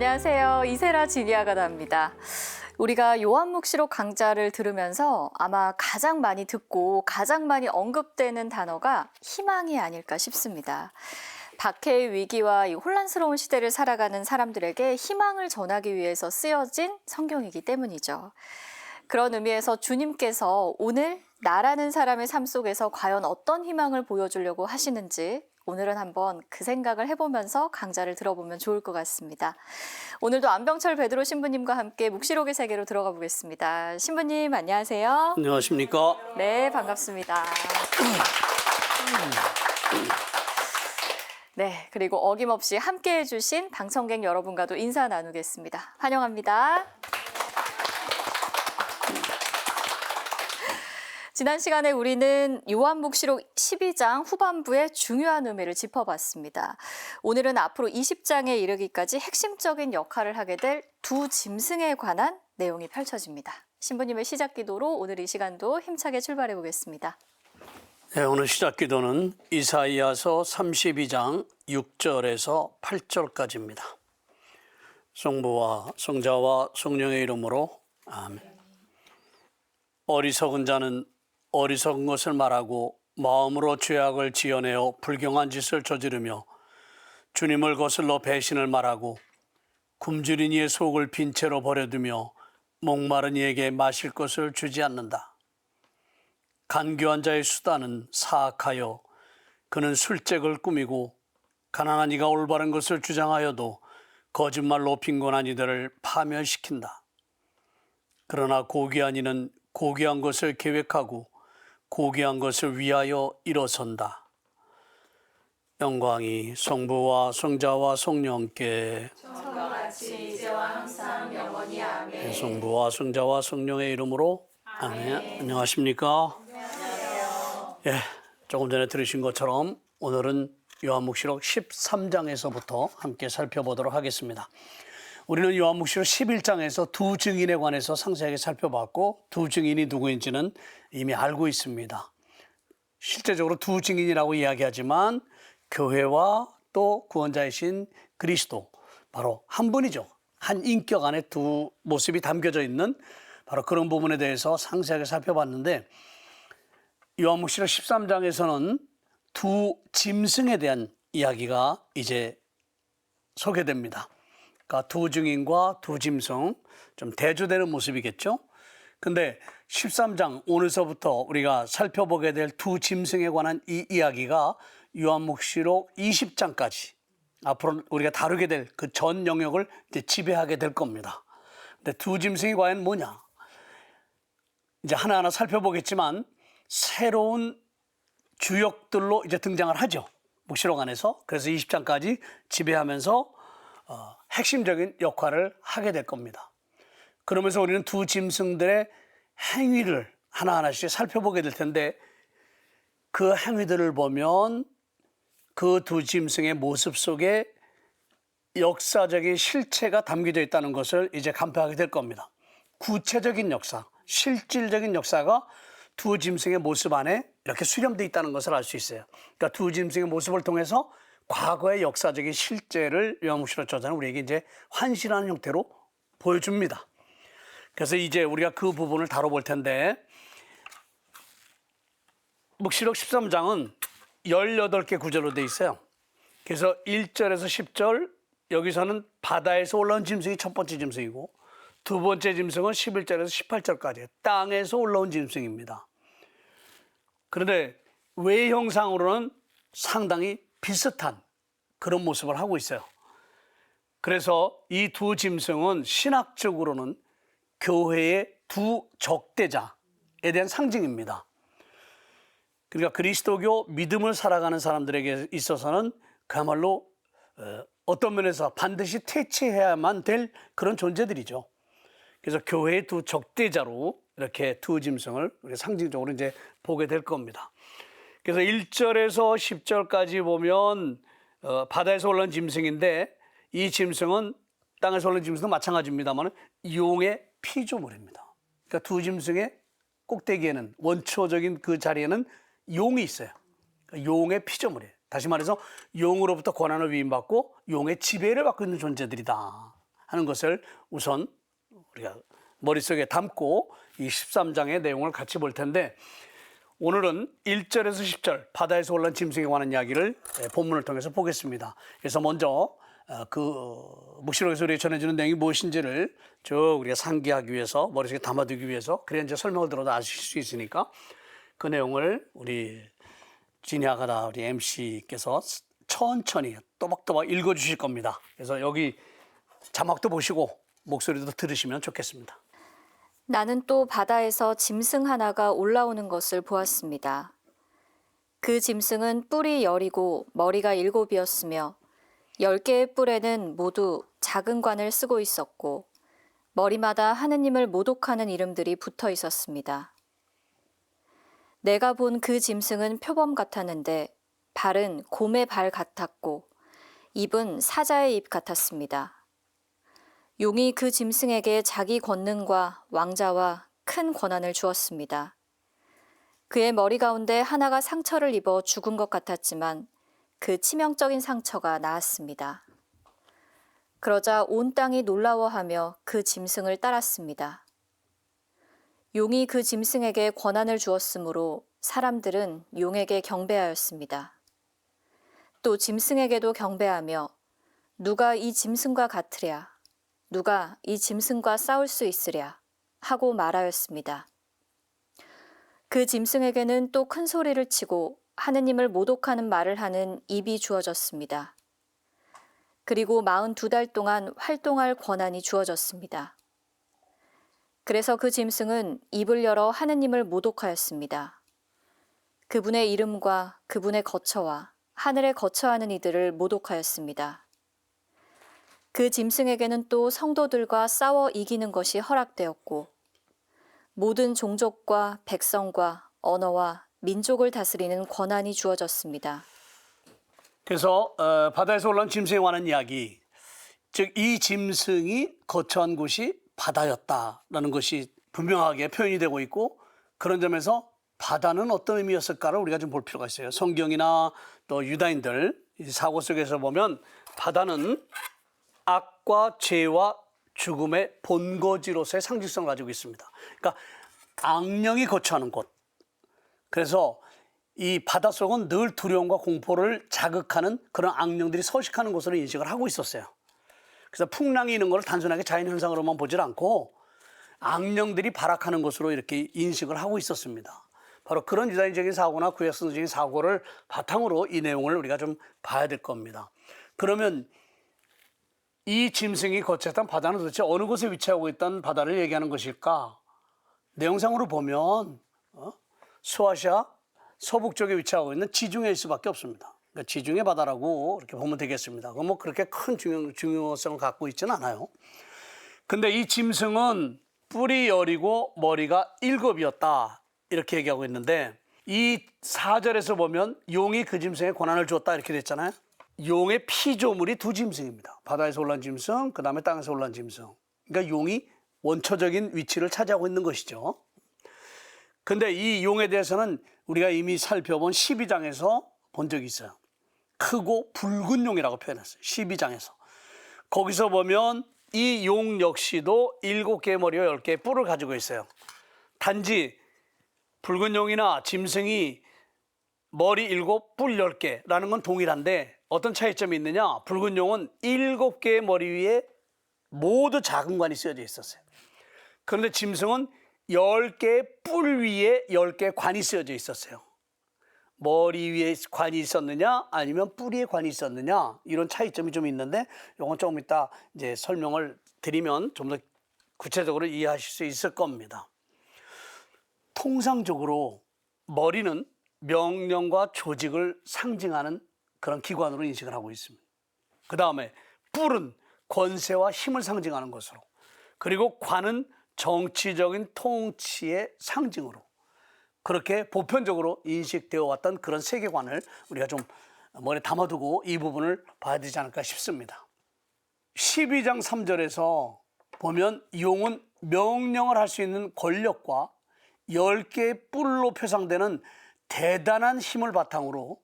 안녕하세요. 이세라 지니아가다입니다. 우리가 요한묵시록 강좌를 들으면서 아마 가장 많이 듣고 가장 많이 언급되는 단어가 희망이 아닐까 싶습니다. 박해의 위기와 이 혼란스러운 시대를 살아가는 사람들에게 희망을 전하기 위해서 쓰여진 성경이기 때문이죠. 그런 의미에서 주님께서 오늘 나라는 사람의 삶 속에서 과연 어떤 희망을 보여주려고 하시는지 오늘은 한번 그 생각을 해보면서 강좌를 들어보면 좋을 것 같습니다. 오늘도 안병철 베드로 신부님과 함께 묵시록의 세계로 들어가 보겠습니다. 신부님 안녕하세요. 안녕하십니까? 네, 반갑습니다. 네, 그리고 어김없이 함께해 주신 방청객 여러분과도 인사 나누겠습니다. 환영합니다. 지난 시간에 우리는 요한묵시록 12장 후반부의 중요한 의미를 짚어봤습니다. 오늘은 앞으로 20장에 이르기까지 핵심적인 역할을 하게 될 두 짐승에 관한 내용이 펼쳐집니다. 신부님의 시작 기도로 오늘 이 시간도 힘차게 출발해 보겠습니다. 네, 오늘 시작 기도는 이사이야서 32장 6절에서 8절까지입니다. 성부와 성자와 성령의 이름으로 아멘. 어리석은 자는 어리석은 것을 말하고 마음으로 죄악을 지어내어 불경한 짓을 저지르며 주님을 거슬러 배신을 말하고 굶주린 이의 속을 빈 채로 버려두며 목마른 이에게 마실 것을 주지 않는다. 간교한 자의 수단은 사악하여 그는 술책을 꾸미고 가난한 이가 올바른 것을 주장하여도 거짓말로 빈곤한 이들을 파멸시킨다. 그러나 고귀한 이는 고귀한 것을 계획하고 고귀한 것을 위하여 일어선다. 영광이 성부와 성자와 성령께 처음과 같이 이제와 항상 영원히 아멘. 성부와 성자와 성령의 이름으로 아멘. 안녕하십니까? 안녕하세요. 예, 조금 전에 들으신 것처럼 오늘은 요한묵시록 13장에서부터 함께 살펴보도록 하겠습니다. 우리는 요한묵시록 11장에서 두 증인에 관해서 상세하게 살펴봤고 두 증인이 누구인지는 이미 알고 있습니다. 실제적으로 두 증인이라고 이야기하지만 교회와 또 구원자이신 그리스도, 바로 한 분이죠. 한 인격 안에 두 모습이 담겨져 있는 바로 그런 부분에 대해서 상세하게 살펴봤는데 요한묵시록 13장에서는 두 짐승에 대한 이야기가 이제 소개됩니다. 그러니까 두 증인과 두 짐승, 좀 대조되는 모습이겠죠. 근데 13장 오늘서부터 우리가 살펴보게 될 두 짐승에 관한 이 이야기가 요한묵시록 20장까지 앞으로 우리가 다루게 될 그 전 영역을 이제 지배하게 될 겁니다. 근데 두 짐승이 과연 뭐냐? 이제 하나하나 살펴보겠지만 새로운 주역들로 이제 등장을 하죠. 묵시록 안에서. 그래서 20장까지 지배하면서 핵심적인 역할을 하게 될 겁니다. 그러면서 우리는 두 짐승들의 행위를 하나하나씩 살펴보게 될 텐데 그 행위들을 보면 그 두 짐승의 모습 속에 역사적인 실체가 담겨져 있다는 것을 이제 간파하게 될 겁니다. 구체적인 역사, 실질적인 역사가 두 짐승의 모습 안에 이렇게 수렴되어 있다는 것을 알 수 있어요. 그러니까 두 짐승의 모습을 통해서 과거의 역사적인 실제를 요한묵시록 저자는 우리에게 이제 환신하는 형태로 보여줍니다. 그래서 이제 우리가 그 부분을 다뤄볼 텐데 묵시록 13장은 18개 구절로 되어 있어요. 그래서 1절에서 10절 여기서는 바다에서 올라온 짐승이 첫 번째 짐승이고 두 번째 짐승은 11절에서 18절까지 땅에서 올라온 짐승입니다. 그런데 외형상으로는 상당히 비슷한 그런 모습을 하고 있어요. 그래서 이 두 짐승은 신학적으로는 교회의 두 적대자에 대한 상징입니다. 그러니까 그리스도교 믿음을 살아가는 사람들에게 있어서는 그야말로 어떤 면에서 반드시 퇴치해야만 될 그런 존재들이죠. 그래서 교회의 두 적대자로 이렇게 두 짐승을 우리 상징적으로 이제 보게 될 겁니다. 그래서 1절에서 10절까지 보면 바다에서 올라온 짐승인데 이 짐승은 땅에서 올라온 짐승도 마찬가지입니다만 용의 피조물입니다. 그러니까 두 짐승의 꼭대기에는 원초적인 그 자리에는 용이 있어요. 그러니까 용의 피조물이에요. 다시 말해서 용으로부터 권한을 위임받고 용의 지배를 받고 있는 존재들이다. 하는 것을 우선 우리가 머릿속에 담고 이 13장의 내용을 같이 볼 텐데, 오늘은 1절에서 10절 바다에서 올라온 짐승에 관한 이야기를 본문을 통해서 보겠습니다. 그래서 먼저 그 묵시록에서 우리가 전해주는 내용이 무엇인지를 쭉 우리가 상기하기 위해서, 머릿속에 담아두기 위해서, 그래야 이제 설명을 들어도 아실 수 있으니까 그 내용을 우리 지니아가다 우리 MC께서 천천히 또박또박 읽어주실 겁니다. 그래서 여기 자막도 보시고 목소리도 들으시면 좋겠습니다. 나는 또 바다에서 짐승 하나가 올라오는 것을 보았습니다. 그 짐승은 뿔이 10이고 머리가 7이었으며 10개의 뿔에는 모두 작은 관을 쓰고 있었고 머리마다 하느님을 모독하는 이름들이 붙어 있었습니다. 내가 본 그 짐승은 표범 같았는데 발은 곰의 발 같았고 입은 사자의 입 같았습니다. 용이 그 짐승에게 자기 권능과 왕자와 큰 권한을 주었습니다. 그의 머리 가운데 하나가 상처를 입어 죽은 것 같았지만 그 치명적인 상처가 나았습니다. 그러자 온 땅이 놀라워하며 그 짐승을 따랐습니다. 용이 그 짐승에게 권한을 주었으므로 사람들은 용에게 경배하였습니다. 또 짐승에게도 경배하며 누가 이 짐승과 같으랴, 누가 이 짐승과 싸울 수 있으랴 하고 말하였습니다. 그 짐승에게는 또 큰 소리를 치고 하느님을 모독하는 말을 하는 입이 주어졌습니다. 그리고 42달 동안 활동할 권한이 주어졌습니다. 그래서 그 짐승은 입을 열어 하느님을 모독하였습니다. 그분의 이름과 그분의 거처와 하늘에 거처하는 이들을 모독하였습니다. 그 짐승에게는 또 성도들과 싸워 이기는 것이 허락되었고 모든 종족과 백성과 언어와 민족을 다스리는 권한이 주어졌습니다. 그래서 바다에서 올라온 짐승에 관한 이야기, 즉 이 짐승이 거처한 곳이 바다였다라는 것이 분명하게 표현이 되고 있고, 그런 점에서 바다는 어떤 의미였을까를 우리가 좀 볼 필요가 있어요. 성경이나 또 유다인들 사고 속에서 보면 바다는 악과 죄와 죽음의 본거지로서의 상징성을 가지고 있습니다. 그러니까 악령이 거처하는 곳. 그래서 이 바닷속은 늘 두려움과 공포를 자극하는 그런 악령들이 서식하는 곳으로 인식을 하고 있었어요. 그래서 풍랑이 있는 것을 단순하게 자연현상으로만 보질 않고 악령들이 발악하는 것으로 이렇게 인식을 하고 있었습니다. 바로 그런 유다인적인 사고나 구약성적인 사고를 바탕으로 이 내용을 우리가 좀 봐야 될 겁니다. 그러면 이 짐승이 거처했던 바다는 도대체 어느 곳에 위치하고 있던 바다를 얘기하는 것일까? 내용상으로 보면 소아시아 서북 쪽에 위치하고 있는 지중해일 수밖에 없습니다. 그러니까 지중해 바다라고 이렇게 보면 되겠습니다. 뭐 그렇게 큰 중요성을 갖고 있지는 않아요. 근데 이 짐승은 뿔이 10이고 머리가 7이었다. 이렇게 얘기하고 있는데, 이 4절에서 보면 용이 그 짐승에 권한을 주었다 이렇게 됐잖아요. 용의 피조물이 두 짐승입니다. 바다에서 올라온 짐승, 그 다음에 땅에서 올라온 짐승. 그러니까 용이 원초적인 위치를 차지하고 있는 것이죠. 근데 이 용에 대해서는 우리가 이미 살펴본 12장에서 본 적이 있어요. 크고 붉은 용이라고 표현했어요. 12장에서. 거기서 보면 이 용 역시도 7개의 머리와 10개의 뿔을 가지고 있어요. 단지 붉은 용이나 짐승이 머리 7, 뿔 10개라는 건 동일한데 어떤 차이점이 있느냐? 붉은 용은 7개의 머리 위에 모두 작은 관이 쓰여져 있었어요. 그런데 짐승은 10개의 뿔 위에 10개의 관이 쓰여져 있었어요. 머리 위에 관이 있었느냐 아니면 뿔 위에 관이 있었느냐, 이런 차이점이 좀 있는데 이건 조금 이따 이제 설명을 드리면 좀 더 구체적으로 이해하실 수 있을 겁니다. 통상적으로 머리는 명령과 조직을 상징하는 그런 기관으로 인식을 하고 있습니다. 그 다음에 뿔은 권세와 힘을 상징하는 것으로, 그리고 관은 정치적인 통치의 상징으로, 그렇게 보편적으로 인식되어 왔던 그런 세계관을 우리가 좀 머리에 담아두고 이 부분을 봐야 되지 않을까 싶습니다. 12장 3절에서 보면 용은 명령을 할 수 있는 권력과 10개의 뿔로 표상되는 대단한 힘을 바탕으로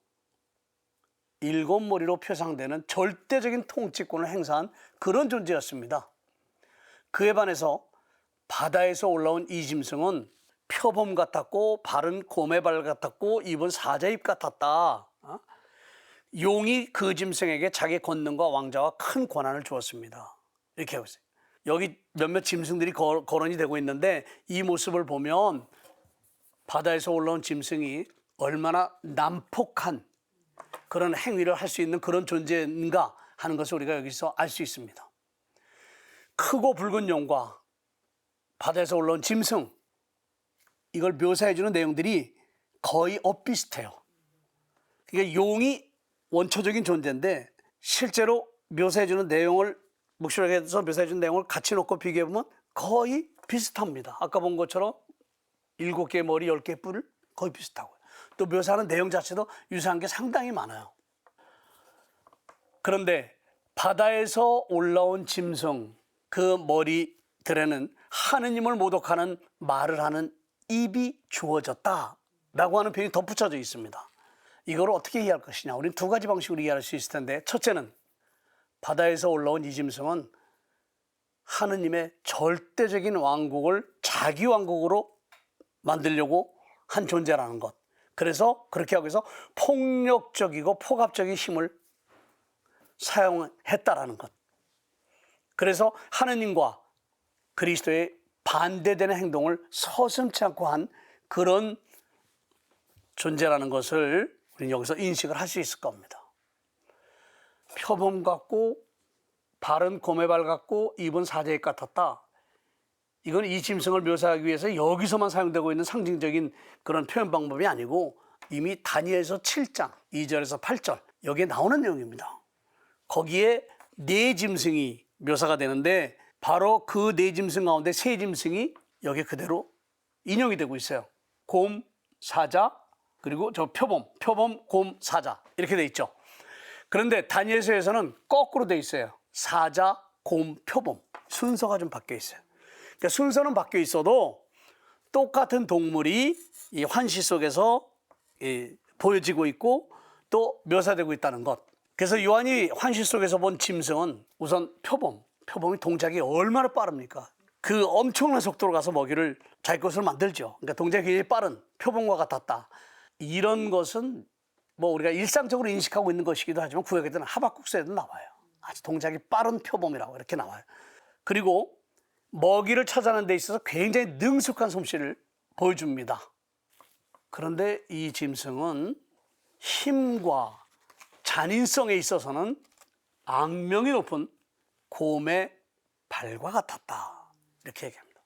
7머리로 표상되는 절대적인 통치권을 행사한 그런 존재였습니다. 그에 반해서 바다에서 올라온 이 짐승은 표범 같았고 발은 곰의 발 같았고 입은 사자입 같았다. 용이 그 짐승에게 자기 권능과 왕자와 큰 권한을 주었습니다. 이렇게 하고 있어요. 여기 몇몇 짐승들이 거론이 되고 있는데 이 모습을 보면 바다에서 올라온 짐승이 얼마나 난폭한 그런 행위를 할 수 있는 그런 존재인가 하는 것을 우리가 여기서 알 수 있습니다. 크고 붉은 용과 바다에서 올라온 짐승, 이걸 묘사해 주는 내용들이 거의 엇비슷해요. 그러니까 용이 원초적인 존재인데 실제로 묘사해 주는 내용을 묵시록에서 묘사해 주는 내용을 같이 놓고 비교해 보면 거의 비슷합니다. 아까 본 것처럼 7개의 머리 10개의 뿔 거의 비슷하고요. 또 묘사하는 내용 자체도 유사한 게 상당히 많아요. 그런데 바다에서 올라온 짐승, 그 머리들에는 하느님을 모독하는 말을 하는 입이 주어졌다라고 하는 표현이 덧붙여져 있습니다. 이걸 어떻게 이해할 것이냐? 우리는 두 가지 방식으로 이해할 수 있을 텐데, 첫째는 바다에서 올라온 이 짐승은 하느님의 절대적인 왕국을 자기 왕국으로 만들려고 한 존재라는 것. 그래서 그렇게 하기 위해서 폭력적이고 포갑적인 힘을 사용했다라는 것. 그래서 하느님과 그리스도의 반대되는 행동을 서슴지 않고 한 그런 존재라는 것을 우리는 여기서 인식을 할 수 있을 겁니다. 표범 같고 발은 곰의 발 같고 입은 사자입 같았다. 이건 이 짐승을 묘사하기 위해서 여기서만 사용되고 있는 상징적인 그런 표현 방법이 아니고 이미 다니엘서 7장 2절에서 8절 여기에 나오는 내용입니다. 거기에 네 짐승이 묘사가 되는데 바로 그 네 짐승 가운데 세 짐승이 여기 그대로 인용이 되고 있어요. 곰, 사자, 그리고 저 표범, 곰, 사자 이렇게 돼 있죠. 그런데 다니엘서에서는 거꾸로 돼 있어요. 사자, 곰, 표범 순서가 좀 바뀌어 있어요. 그러니까 순서는 바뀌어 있어도 똑같은 동물이 이 환시 속에서 보여지고 있고 또 묘사되고 있다는 것. 그래서 요한이 환시 속에서 본 짐승은 우선 표범이 동작이 얼마나 빠릅니까? 그 엄청난 속도로 가서 먹이를 자기 것으로 만들죠. 그러니까 동작이 굉장히 빠른 표범과 같았다. 이런 것은 뭐 우리가 일상적으로 인식하고 있는 것이기도 하지만 구약에는 하박국서에도 나와요. 아주 동작이 빠른 표범이라고 이렇게 나와요. 그리고 먹이를 찾아내는 데 있어서 굉장히 능숙한 솜씨를 보여줍니다. 그런데 이 짐승은 힘과 잔인성에 있어서는 악명이 높은 곰의 발과 같았다. 이렇게 얘기합니다.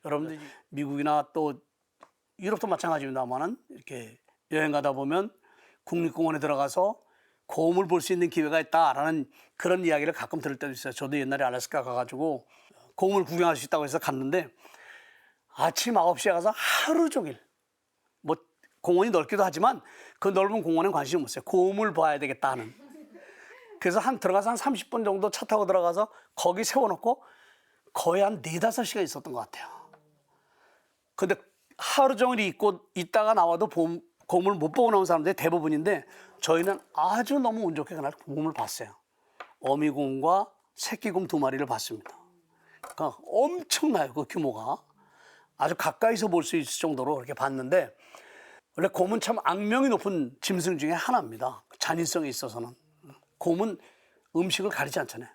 여러분들 미국이나 또 유럽도 마찬가지입니다만은 이렇게 여행 가다 보면 국립공원에 들어가서 곰을 볼 수 있는 기회가 있다라는 그런 이야기를 가끔 들을 때도 있어요. 저도 옛날에 알래스카 가가지고 곰을 구경할 수 있다고 해서 갔는데 아침 9시에 가서 하루 종일 뭐 공원이 넓기도 하지만 그 넓은 공원에 관심이 없어요. 곰을 봐야 되겠다 하는. 그래서 들어가서 한 30분 정도 차 타고 들어가서 거기 세워놓고 거의 한 4-5시간 있었던 것 같아요. 근데 하루 종일 있다가 나와도 곰을 못 보고 나온 사람들이 대부분인데 저희는 아주 너무 운 좋게 그날 곰을 봤어요. 어미곰과 새끼곰 2마리를 봤습니다. 그러니까 엄청나요, 그 규모가. 아주 가까이서 볼 수 있을 정도로 이렇게 봤는데 원래 곰은 참 악명이 높은 짐승 중에 하나입니다. 잔인성에 있어서는. 곰은 음식을 가리지 않잖아요.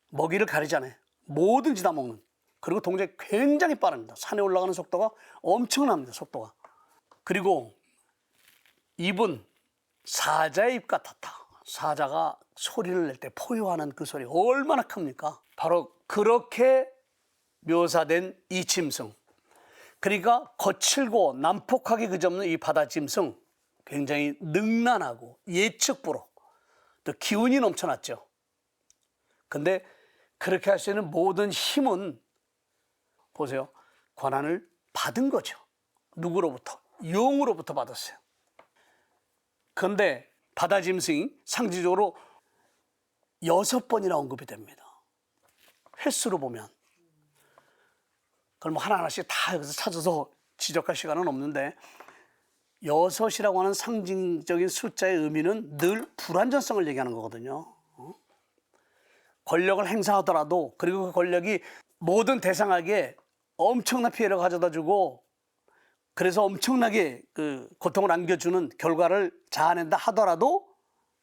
먹이를 가리지 않아요. 뭐든지 다 먹는. 그리고 동작이 굉장히 빠릅니다. 산에 올라가는 속도가 엄청납니다. 속도가. 그리고 입은 사자의 입 같았다. 사자가 소리를 낼 때 포효하는 그 소리 얼마나 큽니까? 바로 그렇게 묘사된 이 짐승. 그러니까 거칠고 난폭하게 그저없는 이 바다 짐승 굉장히 능란하고 예측불허 또 기운이 넘쳐났죠. 근데 그렇게 할 수 있는 모든 힘은 보세요. 권한을 받은 거죠. 누구로부터? 용으로부터 받았어요. 그런데 바다 짐승이 상징적으로 6번이나 언급이 됩니다. 횟수로 보면. 그걸 뭐 하나하나씩 다 여기서 찾아서 지적할 시간은 없는데 6이라고 하는 상징적인 숫자의 의미는 늘 불완전성을 얘기하는 거거든요. 권력을 행사하더라도 그리고 그 권력이 모든 대상에게 엄청난 피해를 가져다 주고 그래서 엄청나게 그 고통을 안겨주는 결과를 자아낸다 하더라도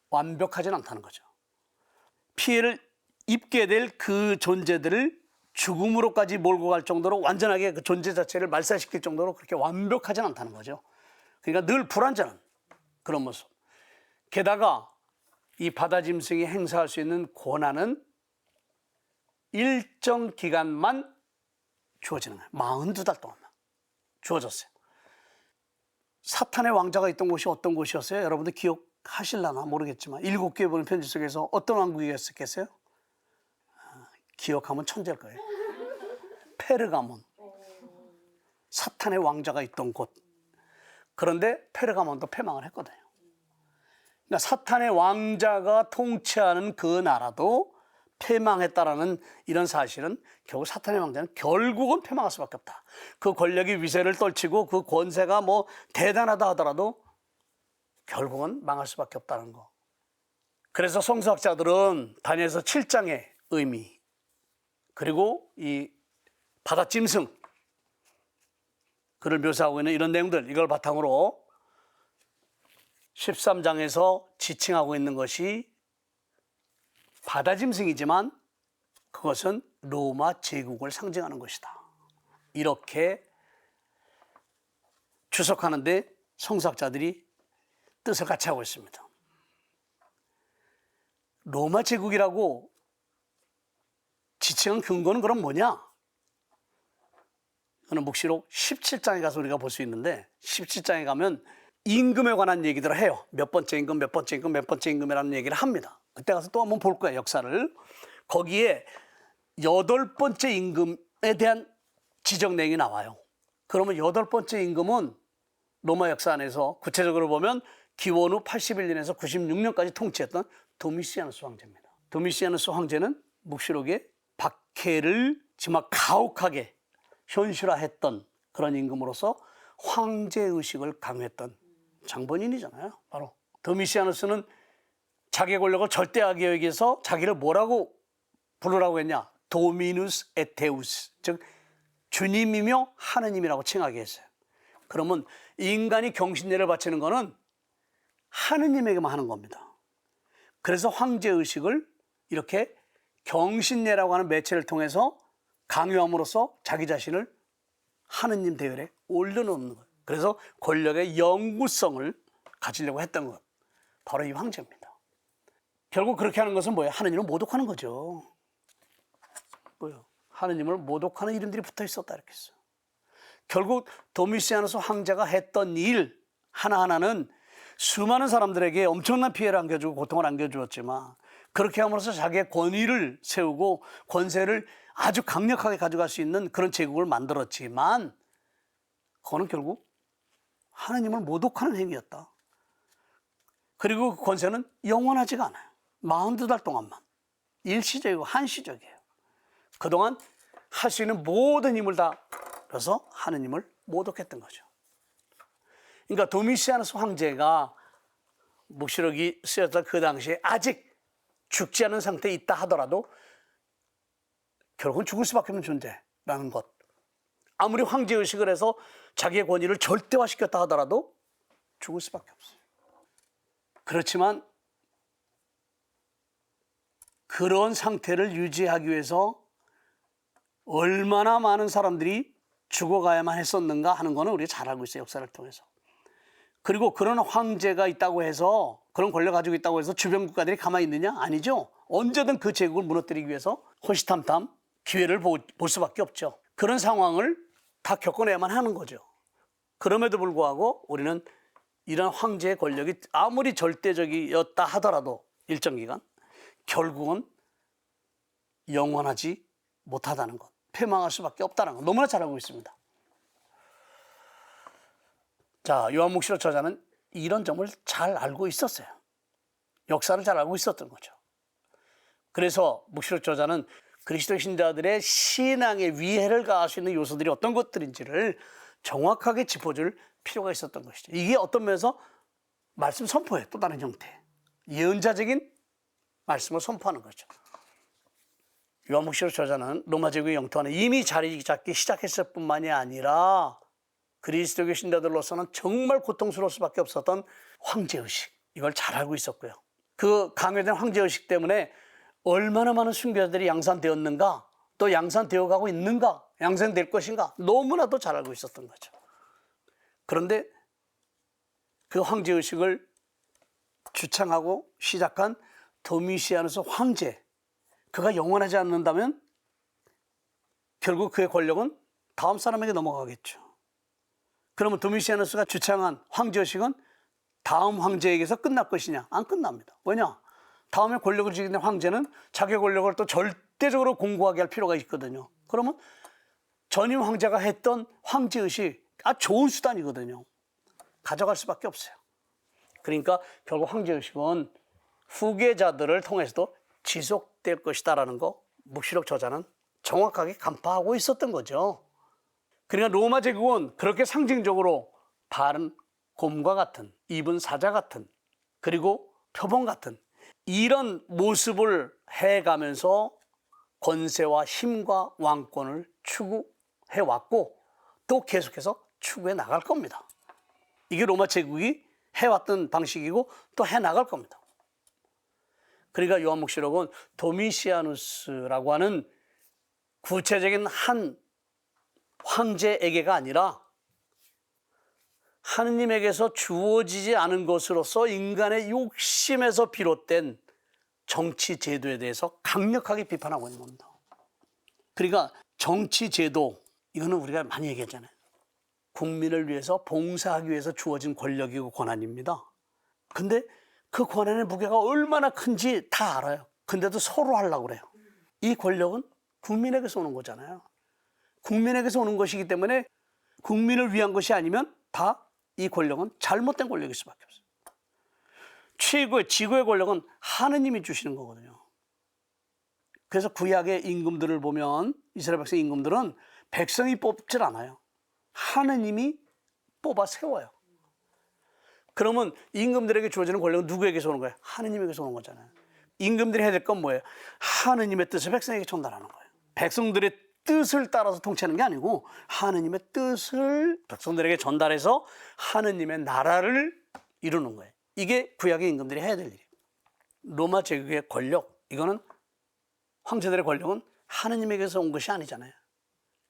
완벽하진 않다는 거죠. 피해를 입게 될 그 존재들을 죽음으로까지 몰고 갈 정도로 완전하게 그 존재 자체를 말살시킬 정도로 그렇게 완벽하진 않다는 거죠. 그러니까 늘 불완전한 그런 모습. 게다가 이 바다 짐승이 행사할 수 있는 권한은 일정 기간만 주어지는 거예요. 42달 동안만 주어졌어요. 사탄의 왕자가 있던 곳이 어떤 곳이었어요? 여러분들 기억하실라나 모르겠지만 7개에 보는 편지 속에서 어떤 왕국이었겠어요? 기억하면 천재일 거예요. 페르가몬. 사탄의 왕자가 있던 곳. 그런데 페르가몬도 패망을 했거든요. 그러니까 사탄의 왕자가 통치하는 그 나라도 패망했다라는 이런 사실은 결국 사탄의 왕자는 결국은 패망할 수밖에 없다. 그 권력이 위세를 떨치고 그 권세가 뭐 대단하다 하더라도 결국은 망할 수밖에 없다는 거. 그래서 성서학자들은 다니엘서 7장의 의미 그리고 이 바다짐승 그를 묘사하고 있는 이런 내용들 이걸 바탕으로 13장에서 지칭하고 있는 것이 바다짐승이지만 그것은 로마 제국을 상징하는 것이다. 이렇게 주석하는데 성서학자들이 뜻을 같이 하고 있습니다. 로마 제국이라고 지칭한 근거는 그럼 뭐냐? 그는 묵시록 17장에 가서 우리가 볼 수 있는데 17장에 가면 임금에 관한 얘기들을 해요. 몇 번째 임금, 몇 번째 임금, 몇 번째 임금이라는 얘기를 합니다. 그때 가서 또 한번 볼 거예요, 역사를. 거기에 8번째 임금에 대한 지적 내용이 나와요. 그러면 8번째 임금은 로마 역사 안에서 구체적으로 보면 기원 후 81년에서 96년까지 통치했던 도미시아누스 황제입니다. 도미시아누스 황제는 묵시록에 박해를 정말 가혹하게 현실화했던 그런 임금으로서 황제의식을 강요했던 장본인이잖아요. 바로 도미시아누스는 자기의 권력을 절대하게 여기서 자기를 뭐라고 부르라고 했냐? 도미누스 에테우스, 즉 주님이며 하느님이라고 칭하게 했어요. 그러면 인간이 경신례를 바치는 것은 하느님에게만 하는 겁니다. 그래서 황제의식을 이렇게 경신례라고 하는 매체를 통해서 강요함으로써 자기 자신을 하느님 대열에 올려놓는 거예요. 그래서 권력의 영구성을 가지려고 했던 것, 바로 이 황제입니다. 결국 그렇게 하는 것은 뭐예요? 하느님을 모독하는 거죠. 뭐요? 하느님을 모독하는 이름들이 붙어 있었다 이렇게 했어요. 결국 도미시아누스 황제가 했던 일 하나하나는 수많은 사람들에게 엄청난 피해를 안겨주고 고통을 안겨주었지만 그렇게 함으로써 자기의 권위를 세우고 권세를 아주 강력하게 가져갈 수 있는 그런 제국을 만들었지만 그거는 결국 하느님을 모독하는 행위였다. 그리고 그 권세는 영원하지가 않아요. 42달 동안만. 일시적이고 한시적이에요. 그동안 할 수 있는 모든 힘을 다 써서 하느님을 모독했던 거죠. 그러니까 도미시아누스 황제가 묵시록이 쓰였던 그 당시에 아직 죽지 않은 상태에 있다 하더라도 결국은 죽을 수밖에 없는 존재라는 것. 아무리 황제의식을 해서 자기의 권위를 절대화시켰다 하더라도 죽을 수밖에 없어요. 그렇지만 그런 상태를 유지하기 위해서 얼마나 많은 사람들이 죽어가야만 했었는가 하는 거는 우리가 잘 알고 있어요. 역사를 통해서. 그리고 그런 황제가 있다고 해서 그런 권력 가지고 있다고 해서 주변 국가들이 가만히 있느냐? 아니죠. 언제든 그 제국을 무너뜨리기 위해서 호시탐탐 기회를 볼 수밖에 없죠. 그런 상황을 다 겪어내야만 하는 거죠. 그럼에도 불구하고 우리는 이런 황제의 권력이 아무리 절대적이었다 하더라도 일정 기간 결국은 영원하지 못하다는 것, 패망할 수밖에 없다는 것 너무나 잘 알고 있습니다. 자, 요한묵시록 저자는 이런 점을 잘 알고 있었어요. 역사를 잘 알고 있었던 거죠. 그래서 묵시록 저자는 그리스도 신자들의 신앙의 위해를 가할 수 있는 요소들이 어떤 것들인지를 정확하게 짚어줄 필요가 있었던 것이죠. 이게 어떤 면에서 말씀 선포예요. 또 다른 형태. 예언자적인 말씀을 선포하는 거죠. 요한묵시록 저자는 로마 제국의 영토 안에 이미 자리 잡기 시작했을 뿐만이 아니라 그리스도교 신자들로서는 정말 고통스러울 수밖에 없었던 황제의식, 이걸 잘 알고 있었고요. 그 강요된 황제의식 때문에 얼마나 많은 순교자들이 양산되었는가, 또 양산되어 가고 있는가, 양산될 것인가 너무나도 잘 알고 있었던 거죠. 그런데 그 황제의식을 주창하고 시작한 도미시아누스 황제, 그가 영원하지 않는다면 결국 그의 권력은 다음 사람에게 넘어가겠죠. 그러면 도미시아누스가 주창한 황제의식은 다음 황제에게서 끝날 것이냐? 안 끝납니다. 왜냐? 다음에 권력을 쥐게 된 황제는 자기 권력을 또 절대적으로 공고하게 할 필요가 있거든요. 그러면 전임 황제가 했던 황제의식 아주 좋은 수단이거든요. 가져갈 수밖에 없어요. 그러니까 결국 황제의식은 후계자들을 통해서도 지속될 것이다라는 거 묵시록 저자는 정확하게 간파하고 있었던 거죠. 그러니까 로마 제국은 그렇게 상징적으로 발은 곰과 같은, 입은 사자 같은, 그리고 표범 같은 이런 모습을 해가면서 권세와 힘과 왕권을 추구해왔고 또 계속해서 추구해 나갈 겁니다. 이게 로마 제국이 해왔던 방식이고 또 해나갈 겁니다. 그러니까 요한묵시록은 도미시아누스라고 하는 구체적인 한 황제에게가 아니라 하느님에게서 주어지지 않은 것으로서 인간의 욕심에서 비롯된 정치 제도에 대해서 강력하게 비판하고 있는 겁니다. 그러니까 정치 제도, 이거는 우리가 많이 얘기했잖아요. 국민을 위해서 봉사하기 위해서 주어진 권력이고 권한입니다. 근데 그 권한의 무게가 얼마나 큰지 다 알아요. 근데도 서로 하려고 그래요. 이 권력은 국민에게서 오는 거잖아요. 국민에게서 오는 것이기 때문에 국민을 위한 것이 아니면 다 이 권력은 잘못된 권력일 수밖에 없어요. 최고의 지구의 권력은 하느님이 주시는 거거든요. 그래서 구약의 임금들을 보면 이스라엘 백성 임금들은 백성이 뽑질 않아요. 하느님이 뽑아 세워요. 그러면 임금들에게 주어지는 권력은 누구에게서 오는 거예요? 하느님에게서 오는 거잖아요. 임금들이 해야 될 건 뭐예요? 하느님의 뜻을 백성에게 전달하는 거예요. 백성들의 뜻을 따라서 통치하는 게 아니고 하느님의 뜻을 백성들에게 전달해서 하느님의 나라를 이루는 거예요. 이게 구약의 임금들이 해야 될 일이에요. 로마 제국의 권력, 이거는 황제들의 권력은 하느님에게서 온 것이 아니잖아요.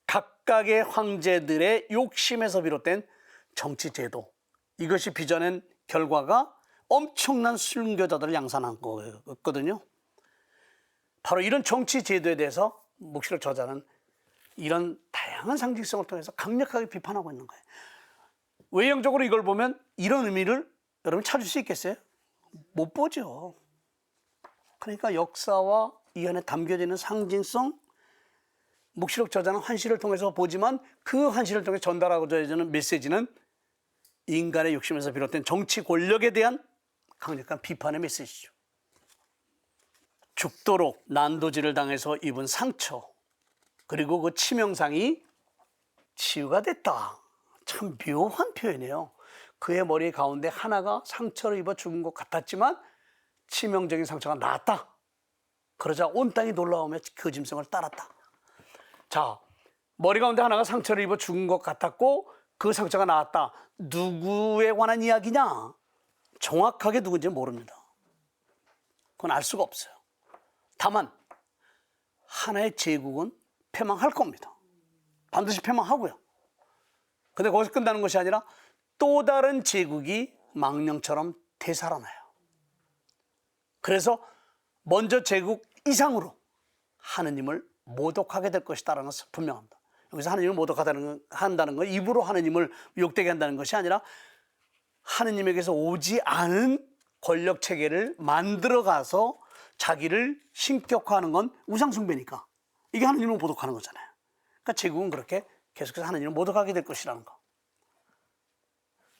각각의 황제들의 욕심에서 비롯된 정치 제도, 이것이 빚어낸 결과가 엄청난 순교자들을 양산한 거거든요. 바로 이런 정치 제도에 대해서 묵시록 저자는 이런 다양한 상징성을 통해서 강력하게 비판하고 있는 거예요. 외형적으로 이걸 보면 이런 의미를 여러분 찾을 수 있겠어요? 못 보죠. 그러니까 역사와 이 안에 담겨져 있는 상징성, 묵시록 저자는 환시를 통해서 보지만 그 환시를 통해 전달하고자 하는 메시지는 인간의 욕심에서 비롯된 정치 권력에 대한 강력한 비판의 메시지죠. 죽도록 난도질을 당해서 입은 상처, 그리고 그 치명상이 치유가 됐다. 참 묘한 표현이에요. 그의 머리 가운데 하나가 상처를 입어 죽은 것 같았지만 치명적인 상처가 나았다. 그러자 온 땅이 놀라우며 그 짐승을 따랐다. 자, 머리 가운데 하나가 상처를 입어 죽은 것 같았고 그 상처가 나았다. 누구에 관한 이야기냐? 정확하게 누군지 모릅니다. 그건 알 수가 없어요. 다만 하나의 제국은 패망할 겁니다. 반드시 패망하고요. 근데 거기서 끝나는 것이 아니라 또 다른 제국이 망령처럼 되살아나요. 그래서 먼저 제국 이상으로 하느님을 모독하게 될 것이다라는 것은 분명합니다. 여기서 하느님을 모독한다는 건 입으로 하느님을 욕되게 한다는 것이 아니라 하느님에게서 오지 않은 권력 체계를 만들어가서 자기를 신격화하는 건 우상숭배니까 이게 하느님을 모독하는 거잖아요. 그러니까 제국은 그렇게 계속해서 하느님을 모독하게 될 것이라는 거.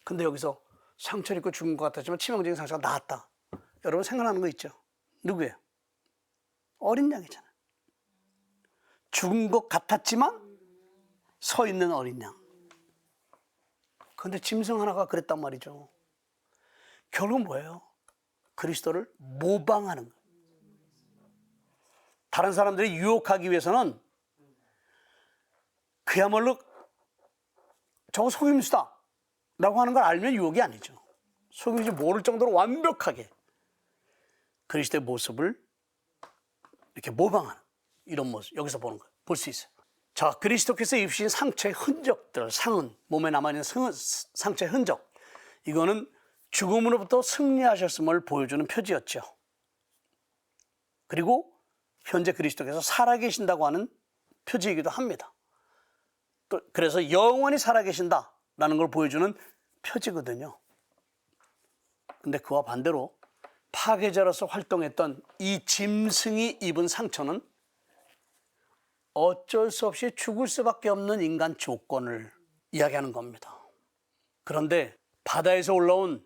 근데 여기서 상처를 입고 죽은 것 같았지만 치명적인 상처가 나았다. 여러분 생각나는 거 있죠? 누구예요? 어린 양이잖아요. 죽은 것 같았지만 서 있는 어린 양. 그런데 짐승 하나가 그랬단 말이죠. 결국은 뭐예요? 그리스도를 모방하는 거예요. 다른 사람들이 유혹하기 위해서는 그야말로 저거 속임수다 라고 하는 걸 알면 유혹이 아니죠. 속임수 모를 정도로 완벽하게 그리스도의 모습을 이렇게 모방하는 이런 모습, 여기서 보는 거예요. 볼 수 있어요. 자, 그리스도께서 입으신 상처의 흔적들, 상흔, 몸에 남아있는 상처의 흔적, 이거는 죽음으로부터 승리하셨음을 보여주는 표지였죠. 그리고 현재 그리스도께서 살아계신다고 하는 표지이기도 합니다. 또 그래서 영원히 살아계신다라는 걸 보여주는 표지거든요. 근데 그와 반대로 파괴자로서 활동했던 이 짐승이 입은 상처는 어쩔 수 없이 죽을 수밖에 없는 인간 조건을 이야기하는 겁니다. 그런데 바다에서 올라온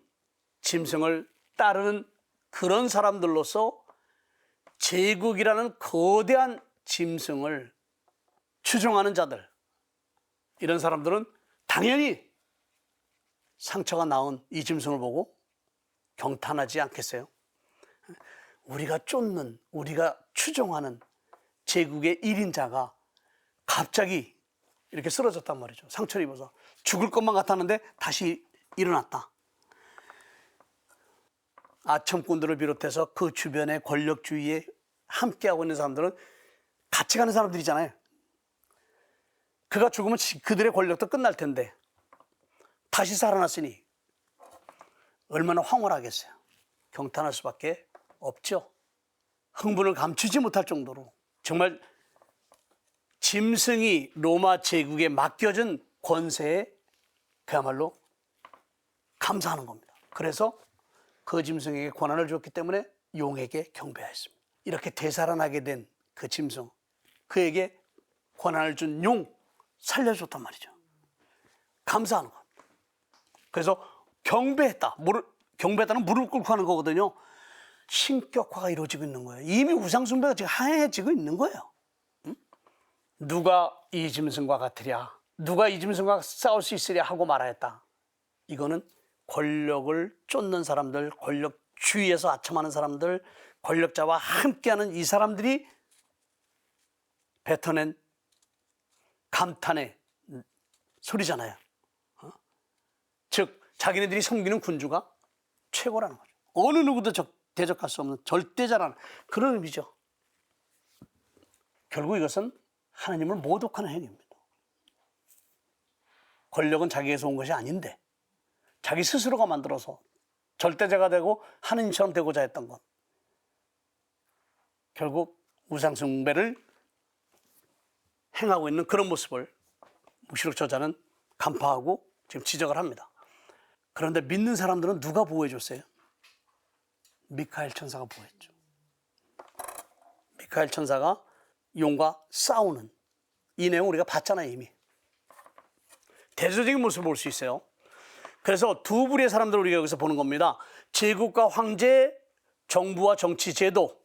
짐승을 따르는 그런 사람들로서 제국이라는 거대한 짐승을 추종하는 자들, 이런 사람들은 당연히 상처가 나온 이 짐승을 보고 경탄하지 않겠어요? 우리가 쫓는, 우리가 추종하는 제국의 1인자가 갑자기 이렇게 쓰러졌단 말이죠. 상처를 입어서 죽을 것만 같았는데 다시 일어났다. 아첨꾼들을 비롯해서 그 주변의 권력주의에 함께하고 있는 사람들은 같이 가는 사람들이잖아요. 그가 죽으면 그들의 권력도 끝날 텐데 다시 살아났으니 얼마나 황홀하겠어요. 경탄할 수밖에 없죠. 흥분을 감추지 못할 정도로 정말 짐승이 로마 제국에 맡겨진 권세에 그야말로 감사하는 겁니다. 그래서 그 짐승에게 권한을 줬기 때문에 용에게 경배하였습니다. 이렇게 되살아나게 된 그 짐승, 그에게 권한을 준 용, 살려줬단 말이죠. 감사하는 것. 그래서 경배했다. 경배했다는 무릎 꿇고 하는 거거든요. 신격화가 이루어지고 있는 거예요. 이미 우상숭배가 지금 하해지고 있는 거예요. 응? 누가 이 짐승과 같으랴, 누가 이 짐승과 싸울 수 있으랴 하고 말하였다. 이거는 권력을 쫓는 사람들, 권력주의에서 아첨하는 사람들, 권력자와 함께하는 이 사람들이 뱉어낸 감탄의 소리잖아요. 즉 자기네들이 섬기는 군주가 최고라는 거죠. 어느 누구도 대적할 수 없는 절대자라는 그런 의미죠. 결국 이것은 하나님을 모독하는 행위입니다. 권력은 자기에서 온 것이 아닌데 자기 스스로가 만들어서 절대자가 되고 하나님처럼 되고자 했던 것. 결국 우상숭배를 행하고 있는 그런 모습을 묵시록 저자는 간파하고 지금 지적을 합니다. 그런데 믿는 사람들은 누가 보호해 줬어요? 미카엘 천사가 보호했죠. 미카엘 천사가 용과 싸우는 이 내용 우리가 봤잖아요, 이미. 대조적인 모습을 볼 수 있어요. 그래서 두 부류의 사람들을 우리가 여기서 보는 겁니다. 제국과 황제, 정부와 정치 제도,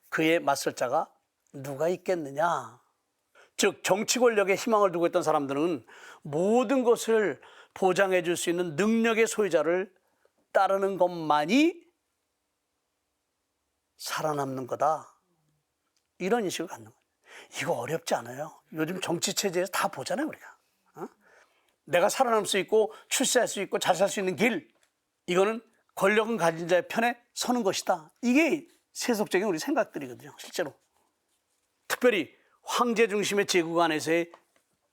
그에 맞설 자가 누가 있겠느냐. 즉 정치 권력에 희망을 두고 있던 사람들은 모든 것을 보장해 줄 수 있는 능력의 소유자를 따르는 것만이 살아남는 거다. 이런 인식을 갖는 거예요. 이거 어렵지 않아요. 요즘 정치 체제에서 다 보잖아요, 우리가. 내가 살아남을 수 있고 출세할 수 있고 잘 살 수 있는 길, 이거는 권력은 가진 자의 편에 서는 것이다. 이게 세속적인 우리 생각들이거든요, 실제로. 특별히 황제 중심의 제국 안에서의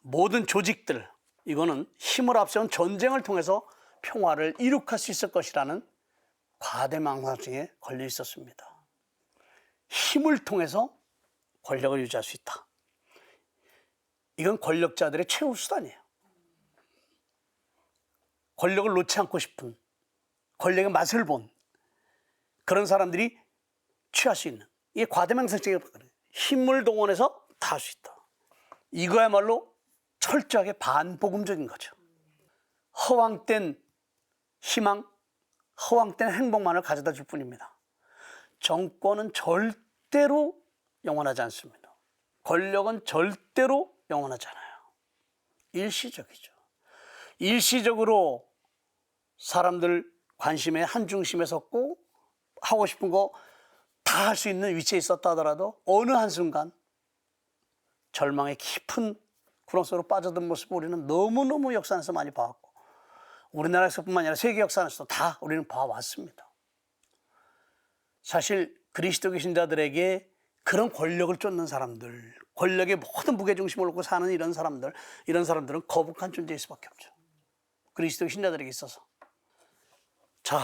모든 조직들, 이거는 힘을 앞세운 전쟁을 통해서 평화를 이룩할 수 있을 것이라는 과대망상증에 걸려 있었습니다. 힘을 통해서 권력을 유지할 수 있다. 이건 권력자들의 최후 수단이에요. 권력을 놓지 않고 싶은, 권력의 맛을 본 그런 사람들이 취할 수 있는, 이게 과대망상증에 힘을 동원해서 다 할 수 있다. 이거야말로 철저하게 반복음적인 거죠. 허황된 희망, 허황된 행복만을 가져다 줄 뿐입니다. 정권은 절대로 영원하지 않습니다. 권력은 절대로 영원하지 않아요. 일시적이죠. 일시적으로 사람들 관심의 한 중심에 섰고 하고 싶은 거 다 할 수 있는 위치에 있었다 하더라도 어느 한순간 절망의 깊은 구렁 속으로 빠져든 모습을 우리는 너무너무 역사 안에서 많이 봐왔고 우리나라에서뿐만 아니라 세계 역사 안에서도 다 우리는 봐왔습니다. 사실 그리스도의 신자들에게 그런 권력을 쫓는 사람들, 권력의 모든 무게중심을 놓고 사는 이런 사람들은 거북한 존재일 수밖에 없죠. 그리스도의 신자들에게 있어서. 자,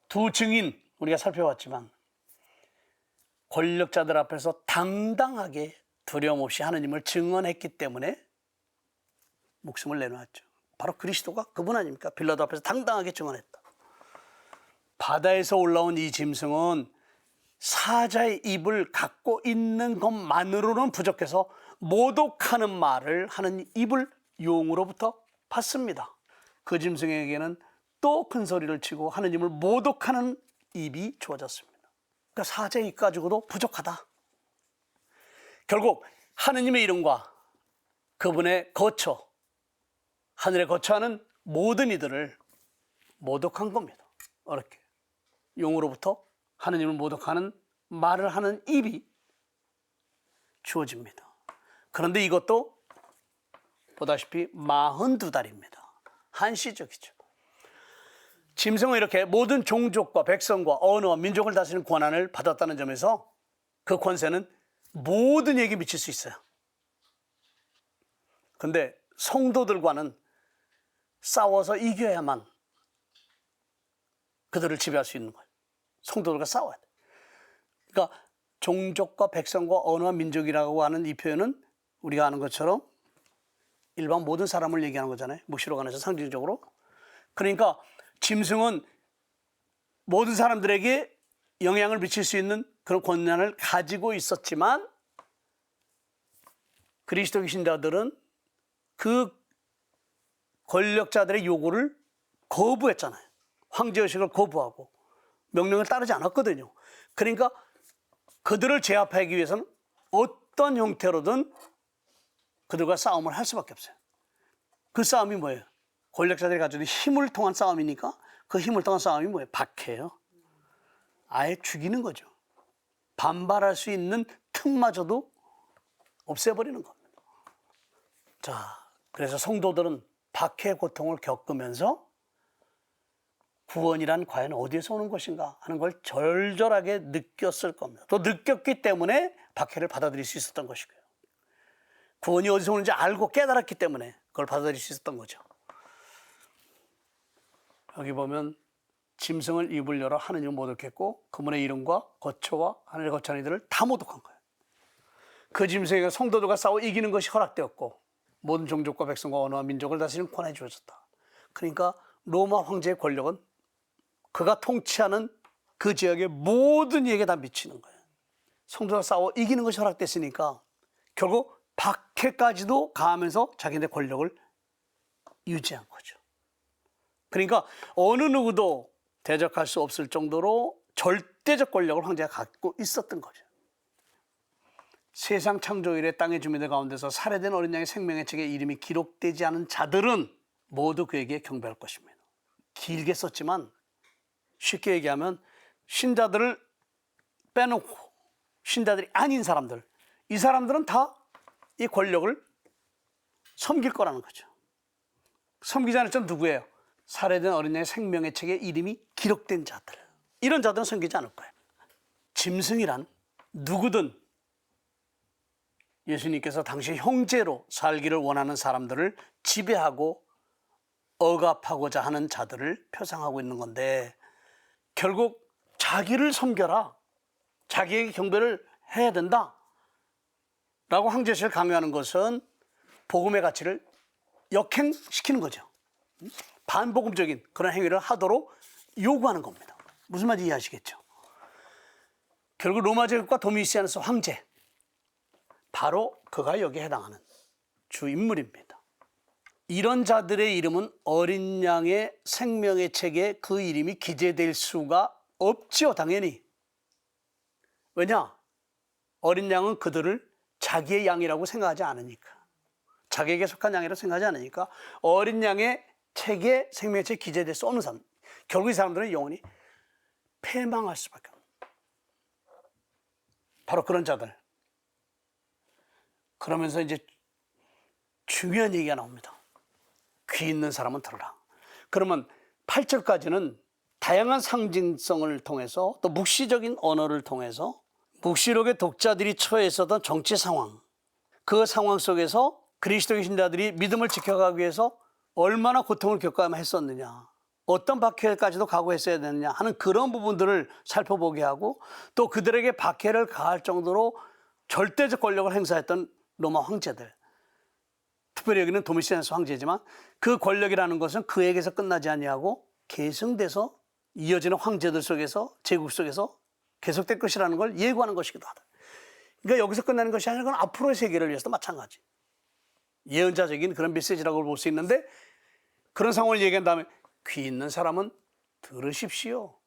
두 증인 우리가 살펴봤지만 권력자들 앞에서 당당하게 두려움 없이 하느님을 증언했기 때문에 목숨을 내놓았죠. 바로 그리스도가 그분 아닙니까? 빌라도 앞에서 당당하게 증언했다. 바다에서 올라온 이 짐승은 사자의 입을 갖고 있는 것만으로는 부족해서 모독하는 말을 하는 입을 용으로부터 받습니다. 그 짐승에게는 또 큰 소리를 치고 하느님을 모독하는 입이 주어졌습니다. 그러니까 사자의 입 가지고도 부족하다. 결국 하느님의 이름과 그분의 거처, 하늘에 거처하는 모든 이들을 모독한 겁니다. 어렵게 용으로부터 하느님을 모독하는 말을 하는 입이 주어집니다. 그런데 이것도 보다시피 42달입니다. 한시적이죠. 짐승은 이렇게 모든 종족과 백성과 언어와 민족을 다스리는 권한을 받았다는 점에서 그 권세는 모든 이에게 미칠 수 있어요. 근데 성도들과는 싸워서 이겨야만 그들을 지배할 수 있는 거예요. 성도들과 싸워야 돼. 그러니까 종족과 백성과 언어와 민족이라고 하는 이 표현은 우리가 아는 것처럼 일반 모든 사람을 얘기하는 거잖아요. 묵시로 관해서 상징적으로. 그러니까 짐승은 모든 사람들에게 영향을 미칠 수 있는 그런 권한을 가지고 있었지만 그리스도의 신자들은 그 권력자들의 요구를 거부했잖아요. 황제의식을 거부하고 명령을 따르지 않았거든요. 그러니까 그들을 제압하기 위해서는 어떤 형태로든 그들과 싸움을 할 수밖에 없어요. 그 싸움이 뭐예요? 권력자들이 가지고 있는 힘을 통한 싸움이니까 그 힘을 통한 싸움이 뭐예요? 박해예요. 아예 죽이는 거죠. 반발할 수 있는 틈마저도 없애버리는 겁니다. 자, 그래서 성도들은 박해의 고통을 겪으면서 구원이란 과연 어디에서 오는 것인가 하는 걸 절절하게 느꼈을 겁니다. 또 느꼈기 때문에 박해를 받아들일 수 있었던 것이고요. 구원이 어디서 오는지 알고 깨달았기 때문에 그걸 받아들일 수 있었던 거죠. 여기 보면 짐승을 입을 열어 하느님을 모독했고 그분의 이름과 거처와 하늘의 거처한 이들을 다 모독한 거예요. 그 짐승에게 성도들과 싸워 이기는 것이 허락되었고 모든 종족과 백성과 언어와 민족을 다스리는 권한이 주어졌다. 그러니까 로마 황제의 권력은 그가 통치하는 그 지역의 모든 이에게 다 미치는 거예요. 성도가 싸워 이기는 것이 허락됐으니까 결국 박해까지도 가하면서 자기네 권력을 유지한 거죠. 그러니까 어느 누구도 대적할 수 없을 정도로 절대적 권력을 황제가 갖고 있었던 거죠. 세상 창조 이래 땅의 주민들 가운데서 살해된 어린 양의 생명의 책에 이름이 기록되지 않은 자들은 모두 그에게 경배할 것입니다. 길게 썼지만 쉽게 얘기하면 신자들을 빼놓고 신자들이 아닌 사람들, 이 사람들은 다 이 권력을 섬길 거라는 거죠. 섬기지 않을 자는 누구예요? 살해된 어린 양의 생명의 책에 이름이 기록된 자들. 이런 자들은 섬기지 않을 거예요. 짐승이란 누구든 예수님께서 당시 형제로 살기를 원하는 사람들을 지배하고 억압하고자 하는 자들을 표상하고 있는 건데 결국 자기를 섬겨라. 자기에게 경배를 해야 된다. 라고 황제의식을 강요하는 것은 복음의 가치를 역행시키는 거죠. 반복음적인 그런 행위를 하도록 요구하는 겁니다. 무슨 말인지 이해하시겠죠? 결국 로마 제국과 도미시아누스 황제, 바로 그가 여기에 해당하는 주인물입니다. 이런 자들의 이름은 어린 양의 생명의 책에 그 이름이 기재될 수가 없지요, 당연히. 왜냐? 어린 양은 그들을 자기의 양이라고 생각하지 않으니까. 자기에게 속한 양이라고 생각하지 않으니까 어린 양의 책에 생명의 책에 기재될 수 없는 사람. 결국 이 사람들은 영원히 패망할 수밖에 없어요. 바로 그런 자들. 그러면서 이제 중요한 얘기가 나옵니다. 귀 있는 사람은 들으라. 그러면 8절까지는 다양한 상징성을 통해서 또 묵시적인 언어를 통해서 묵시록의 독자들이 처해 있었던 정치 상황, 그 상황 속에서 그리스도의 신자들이 믿음을 지켜가기 위해서 얼마나 고통을 겪어야만 했었느냐, 어떤 박해까지도 각오했어야 되느냐 하는 그런 부분들을 살펴보게 하고, 또 그들에게 박해를 가할 정도로 절대적 권력을 행사했던 로마 황제들, 특별히 여기는 도미시아누스 황제지만 그 권력이라는 것은 그에게서 끝나지 아니하고 계승돼서 이어지는 황제들 속에서, 제국 속에서 계속될 것이라는 걸 예고하는 것이기도 하다. 그러니까 여기서 끝나는 것이 아니라 그건 앞으로의 세계를 위해서도 마찬가지. 예언자적인 그런 메시지라고 볼 수 있는데, 그런 상황을 얘기한 다음에 귀 있는 사람은 들으십시오.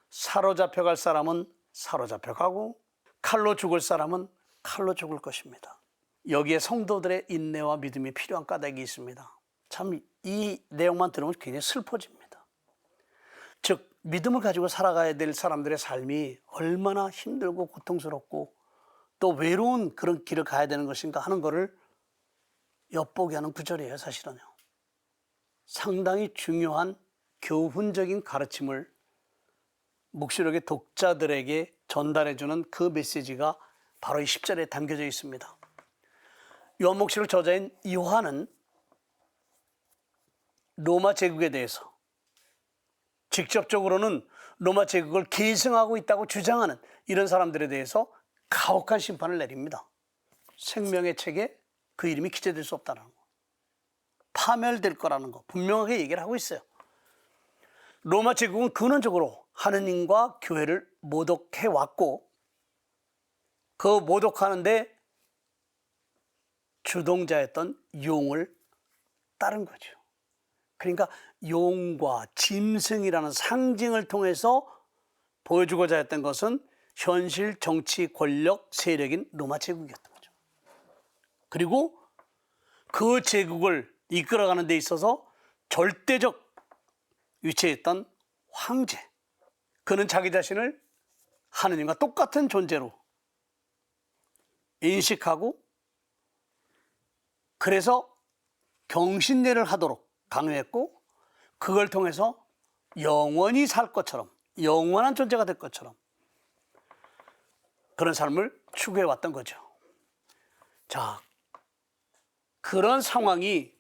사로잡혀갈 사람은 사로잡혀가고 칼로 죽을 사람은 칼로 죽을 것입니다. 여기에 성도들의 인내와 믿음이 필요한 까닭이 있습니다. 참 이 내용만 들으면 굉장히 슬퍼집니다. 즉 믿음을 가지고 살아가야 될 사람들의 삶이 얼마나 힘들고 고통스럽고 또 외로운 그런 길을 가야 되는 것인가 하는 것을 엿보게 하는 구절이에요. 사실은요. 상당히 중요한 교훈적인 가르침을 묵시록의 독자들에게 전달해주는 그 메시지가 바로 이 10절에 담겨져 있습니다. 요한묵시록 저자인 요한은 로마 제국에 대해서, 직접적으로는 로마 제국을 계승하고 있다고 주장하는 이런 사람들에 대해서 가혹한 심판을 내립니다. 생명의 책에 그 이름이 기재될 수 없다는 거, 파멸될 거라는 거 분명하게 얘기를 하고 있어요. 로마 제국은 근원적으로 하느님과 교회를 모독해 왔고, 그 모독하는데 주동자였던 용을 따른 거죠. 그러니까 용과 짐승이라는 상징을 통해서 보여주고자 했던 것은 현실 정치 권력 세력인 로마 제국이었던 거죠. 그리고 그 제국을 이끌어가는 데 있어서 절대적 위치에 있던 황제, 그는 자기 자신을 하느님과 똑같은 존재로 인식하고, 그래서 경신례를 하도록 강요했고, 그걸 통해서 영원히 살 것처럼, 영원한 존재가 될 것처럼 그런 삶을 추구해 왔던 거죠. 자, 그런 상황이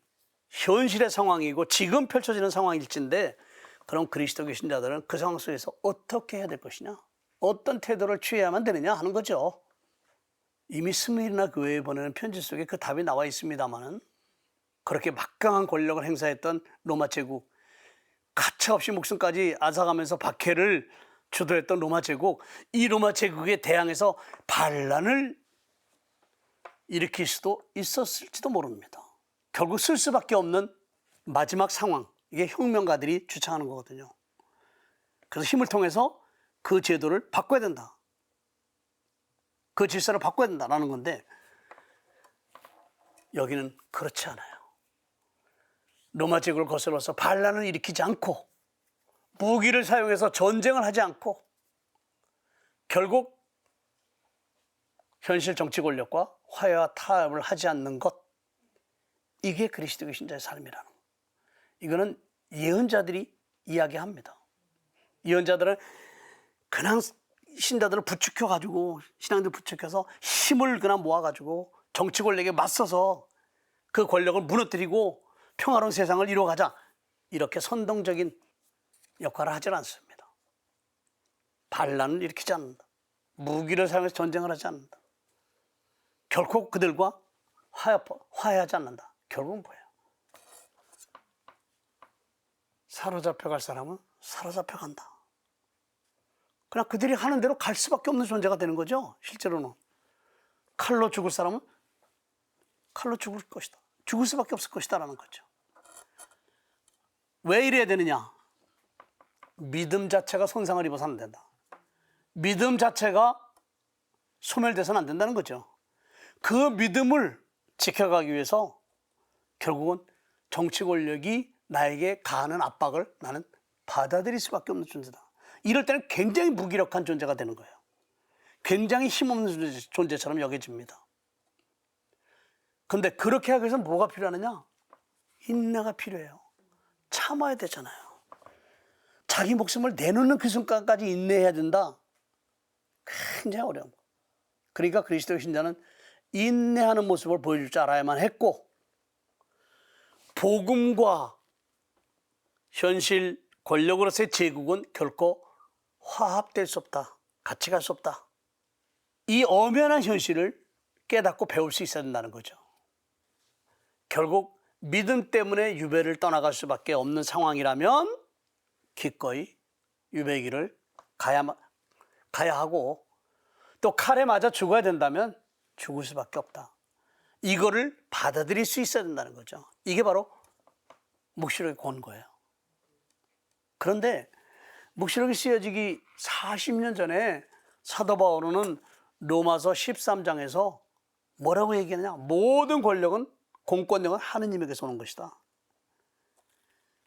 현실의 상황이고 지금 펼쳐지는 상황일진데, 그럼 그리스도의 신자들은 그 상황 속에서 어떻게 해야 될 것이냐, 어떤 태도를 취해야만 되느냐 하는 거죠. 이미 스미르나 교회에 보내는 편지 속에 그 답이 나와 있습니다만은, 그렇게 막강한 권력을 행사했던 로마 제국, 가차없이 목숨까지 앗아가면서 박해를 주도했던 로마 제국, 이 로마 제국에 대항해서 반란을 일으킬 수도 있었을지도 모릅니다. 결국 쓸 수밖에 없는 마지막 상황, 이게 혁명가들이 주창하는 거거든요. 그래서 힘을 통해서 그 제도를 바꿔야 된다, 그 질서를 바꿔야 된다라는 건데, 여기는 그렇지 않아요. 로마 제국을 거슬러서 반란을 일으키지 않고, 무기를 사용해서 전쟁을 하지 않고, 결국 현실 정치 권력과 화해와 타협을 하지 않는 것, 이게 그리스도의 신자의 삶이라는 거. 이거는 예언자들이 이야기합니다. 예언자들은 그냥 신자들을 부추겨가지고, 신앙들 부추겨서 힘을 그냥 모아가지고 정치 권력에 맞서서 그 권력을 무너뜨리고 평화로운 세상을 이루어가자, 이렇게 선동적인 역할을 하지 않습니다. 반란을 일으키지 않는다, 무기를 사용해서 전쟁을 하지 않는다, 결코 그들과 화해하지 않는다. 결국은 뭐예요? 사로잡혀갈 사람은 사로잡혀간다. 그냥 그들이 하는 대로 갈 수밖에 없는 존재가 되는 거죠. 실제로는 칼로 죽을 사람은 칼로 죽을 것이다, 죽을 수밖에 없을 것이다라는 거죠. 왜 이래야 되느냐? 믿음 자체가 손상을 입어서는 안 된다. 믿음 자체가 소멸돼서는 안 된다는 거죠. 그 믿음을 지켜가기 위해서 결국은 정치 권력이 나에게 가하는 압박을 나는 받아들일 수밖에 없는 존재다. 이럴 때는 굉장히 무기력한 존재가 되는 거예요. 굉장히 힘없는 존재처럼 여겨집니다. 그런데 그렇게 하기 위해서 뭐가 필요하느냐? 인내가 필요해요. 참아야 되잖아요. 자기 목숨을 내놓는 그 순간까지 인내해야 된다. 굉장히 어려운 거. 그러니까 그리스도의 신자는 인내하는 모습을 보여줄 줄 알아야만 했고, 복음과 현실 권력으로서의 제국은 결코 화합될 수 없다. 같이 갈 수 없다. 이 엄연한 현실을 깨닫고 배울 수 있어야 된다는 거죠. 결국 믿음 때문에 유배를 떠나갈 수밖에 없는 상황이라면 기꺼이 유배 길을 가야 하고, 또 칼에 맞아 죽어야 된다면 죽을 수밖에 없다. 이거를 받아들일 수 있어야 된다는 거죠. 이게 바로 묵시록의 권고예요. 그런데 묵시록이 쓰여지기 40년 전에 사도 바울은 로마서 13장에서 뭐라고 얘기하느냐? 모든 권력은, 공권력은 하느님에게서 오는 것이다.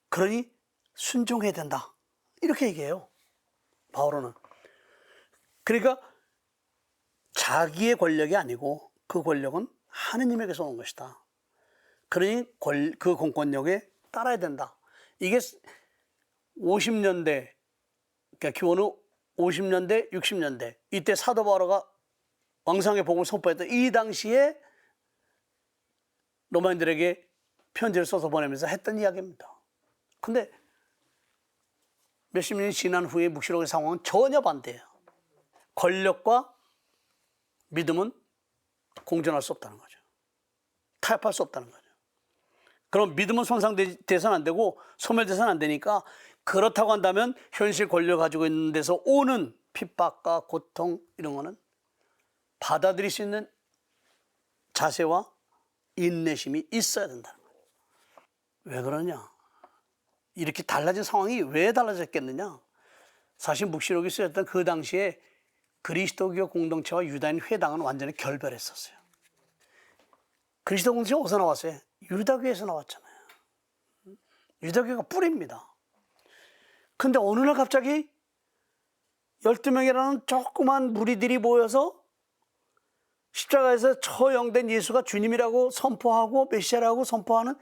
그러니 순종해야 된다. 이렇게 얘기해요, 바울은. 그러니까 자기의 권력이 아니고 그 권력은 하느님에게서 오는 것이다. 그러니 그 공권력에 따라야 된다. 이게 50년대, 그러니까 기원후 50년대, 60년대, 이때 사도 바울가 왕상의 복음을 선포했던 이 당시에 로마인들에게 편지를 써서 보내면서 했던 이야기입니다. 근데 몇십 년이 지난 후에 묵시록의 상황은 전혀 반대예요. 권력과 믿음은 공존할 수 없다는 거죠. 타협할 수 없다는 거죠. 그럼 믿음은 손상돼서는 안 되고 소멸돼서는 안 되니까, 그렇다고 한다면 현실 권력 가지고 있는 데서 오는 핍박과 고통 이런 거는 받아들일 수 있는 자세와 인내심이 있어야 된다는 거예요. 왜 그러냐? 이렇게 달라진 상황이 왜 달라졌겠느냐? 사실 묵시록이 쓰였던 그 당시에 그리스도교 공동체와 유다인 회당은 완전히 결별했었어요. 그리스도 공동체가 어디서 나왔어요? 유다교에서 나왔잖아요. 유다교가 뿌리입니다. 근데 어느 날 갑자기 12명이라는 조그만 무리들이 모여서 십자가에서 처형된 예수가 주님이라고 선포하고 메시아라고 선포하는,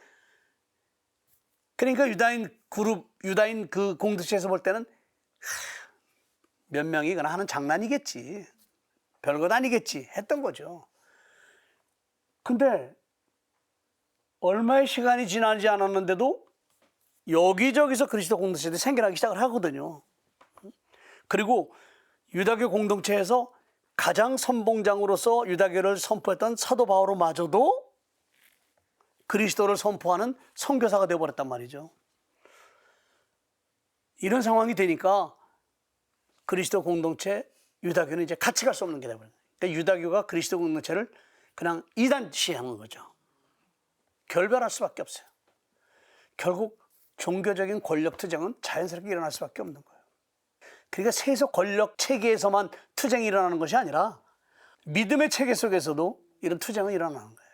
그러니까 유다인 그 공동체에서 볼 때는 몇 명이거나 하는 장난이겠지, 별것 아니겠지 했던 거죠. 근데 얼마의 시간이 지나지 않았는데도 여기저기서 그리스도 공동체들이 생겨나기 시작을 하거든요. 그리고 유다교 공동체에서 가장 선봉장으로서 유다교를 선포했던 사도 바오로마저도 그리스도를 선포하는 선교사가 되어버렸단 말이죠. 이런 상황이 되니까 그리스도 공동체, 유다교는 이제 같이 갈 수 없는 게 되어버려요. 그러니까 유다교가 그리스도 공동체를 그냥 이단시하는 거죠. 결별할 수밖에 없어요. 결국 종교적인 권력 투쟁은 자연스럽게 일어날 수밖에 없는 거예요. 그러니까 세속 권력 체계에서만 투쟁이 일어나는 것이 아니라 믿음의 체계 속에서도 이런 투쟁은 일어나는 거예요.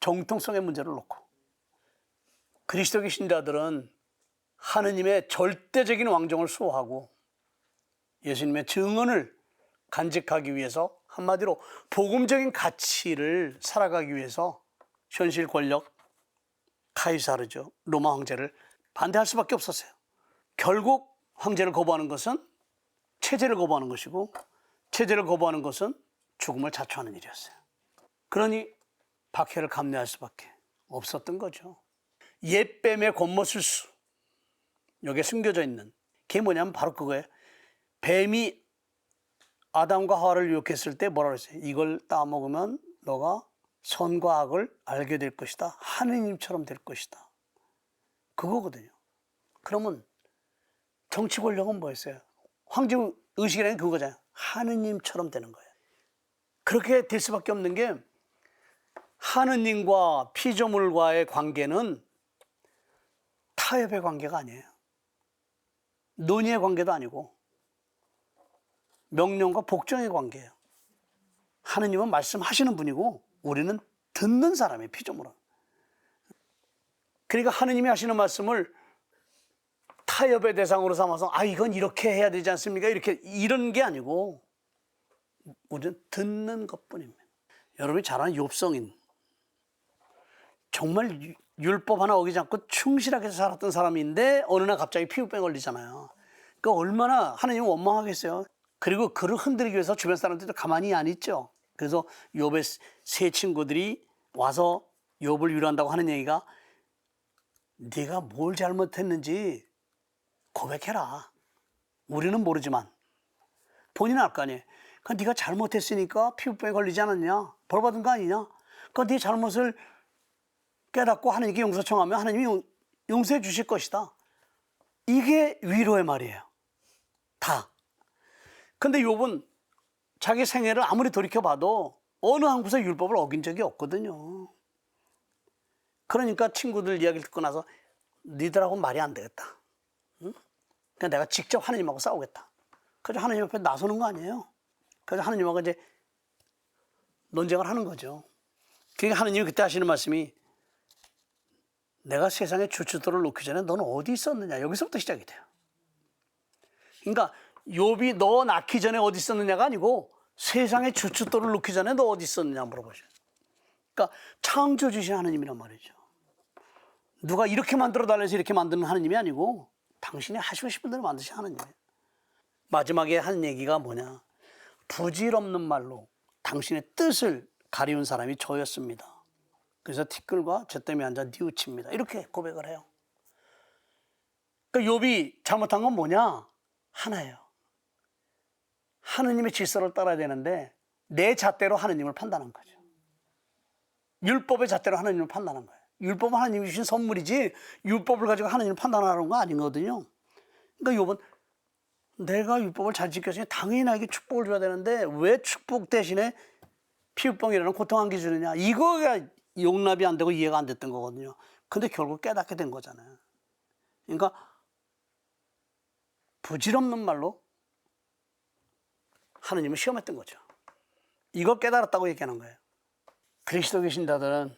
정통성의 문제를 놓고. 그리스도교 신자들은 하느님의 절대적인 왕정을 수호하고 예수님의 증언을 간직하기 위해서, 한마디로 복음적인 가치를 살아가기 위해서 현실 권력, 카이사르죠, 로마 황제를 반대할 수밖에 없었어요. 결국 황제를 거부하는 것은 체제를 거부하는 것이고, 체제를 거부하는 것은 죽음을 자초하는 일이었어요. 그러니 박해를 감내할 수밖에 없었던 거죠. 옛뱀의 권모술수, 여기에 숨겨져 있는 게 뭐냐면 바로 그거예요. 뱀이 아담과 하와를 유혹했을 때 뭐라고 했어요? 이걸 따먹으면 너가 선과 악을 알게 될 것이다. 하느님처럼 될 것이다. 그거거든요. 그러면 정치 권력은 뭐였어요? 황제 의식이라는 게 그거잖아요. 하느님처럼 되는 거예요. 그렇게 될 수밖에 없는 게, 하느님과 피조물과의 관계는 타협의 관계가 아니에요. 논의의 관계도 아니고 명령과 복종의 관계예요. 하느님은 말씀하시는 분이고 우리는 듣는 사람이에요, 피조물은. 그러니까 하느님이 하시는 말씀을 타협의 대상으로 삼아서 이건 이렇게 해야 되지 않습니까? 이런 게 아니고 우리는 듣는 것뿐입니다. 여러분이 잘 아는 욥성인, 정말 율법 하나 어기지 않고 충실하게 살았던 사람인데 어느 날 갑자기 피부병 걸리잖아요. 그러니까 얼마나 하나님 원망하겠어요. 그리고 그를 흔들기 위해서 주변 사람들도 가만히 안 있죠. 그래서 욥의 세 친구들이 와서 욥을 위로한다고 하는 얘기가, 네가 뭘 잘못했는지 고백해라. 우리는 모르지만 본인은 알 거 아니에요. 그러니까 네가 잘못했으니까 피부병에 걸리지 않았냐? 벌 받은 거 아니냐? 그러니까 네 잘못을 깨닫고 하나님께 용서 청하면 하나님이 용서해 주실 것이다. 이게 위로의 말이에요. 다. 근데 욥은 자기 생애를 아무리 돌이켜봐도 어느 한 곳에 율법을 어긴 적이 없거든요. 그러니까 친구들 이야기를 듣고 나서 니들하고는 말이 안 되겠다. 응? 그러니까 내가 직접 하나님하고 싸우겠다. 그래서 하나님 앞에 나서는 거 아니에요. 그래서 하나님하고 이제 논쟁을 하는 거죠. 그러니까 하나님이 그때 하시는 말씀이, 내가 세상에 주춧돌을 놓기 전에 너는 어디 있었느냐. 여기서부터 시작이 돼요. 그러니까 욥이 너 낳기 전에 어디 있었느냐가 아니고 세상에 주춧돌을 놓기 전에 너 어디 있었느냐 물어보셔요. 그러니까 창조주신 하나님이란 말이죠. 누가 이렇게 만들어 달라서 이렇게 만드는 하나님이 아니고 당신이 하시고 싶은 대로 만드신 하나님이에요. 마지막에 한 얘기가 뭐냐. 부질없는 말로 당신의 뜻을 가리운 사람이 저였습니다. 그래서 티끌과 저 때문에 앉아 뉘우칩니다. 이렇게 고백을 해요. 그러니까 욥이 잘못한 건 뭐냐? 하나예요. 하느님의 질서를 따라야 되는데 내 잣대로 하느님을 판단한 거죠. 율법의 잣대로 하느님을 판단한 거예요. 율법은 하나님이 주신 선물이지 율법을 가지고 하느님을 판단하는 거 아니거든요. 그러니까 욥은 내가 율법을 잘 지켰으니 당연히 나에게 축복을 줘야 되는데 왜 축복 대신에 피부병이라는 고통 안 주느냐. 이거가 용납이 안 되고 이해가 안 됐던 거거든요. 근데 결국 깨닫게 된 거잖아요. 그러니까 부질없는 말로 하느님을 시험했던 거죠. 이걸 깨달았다고 얘기하는 거예요. 그리스도의 신자들은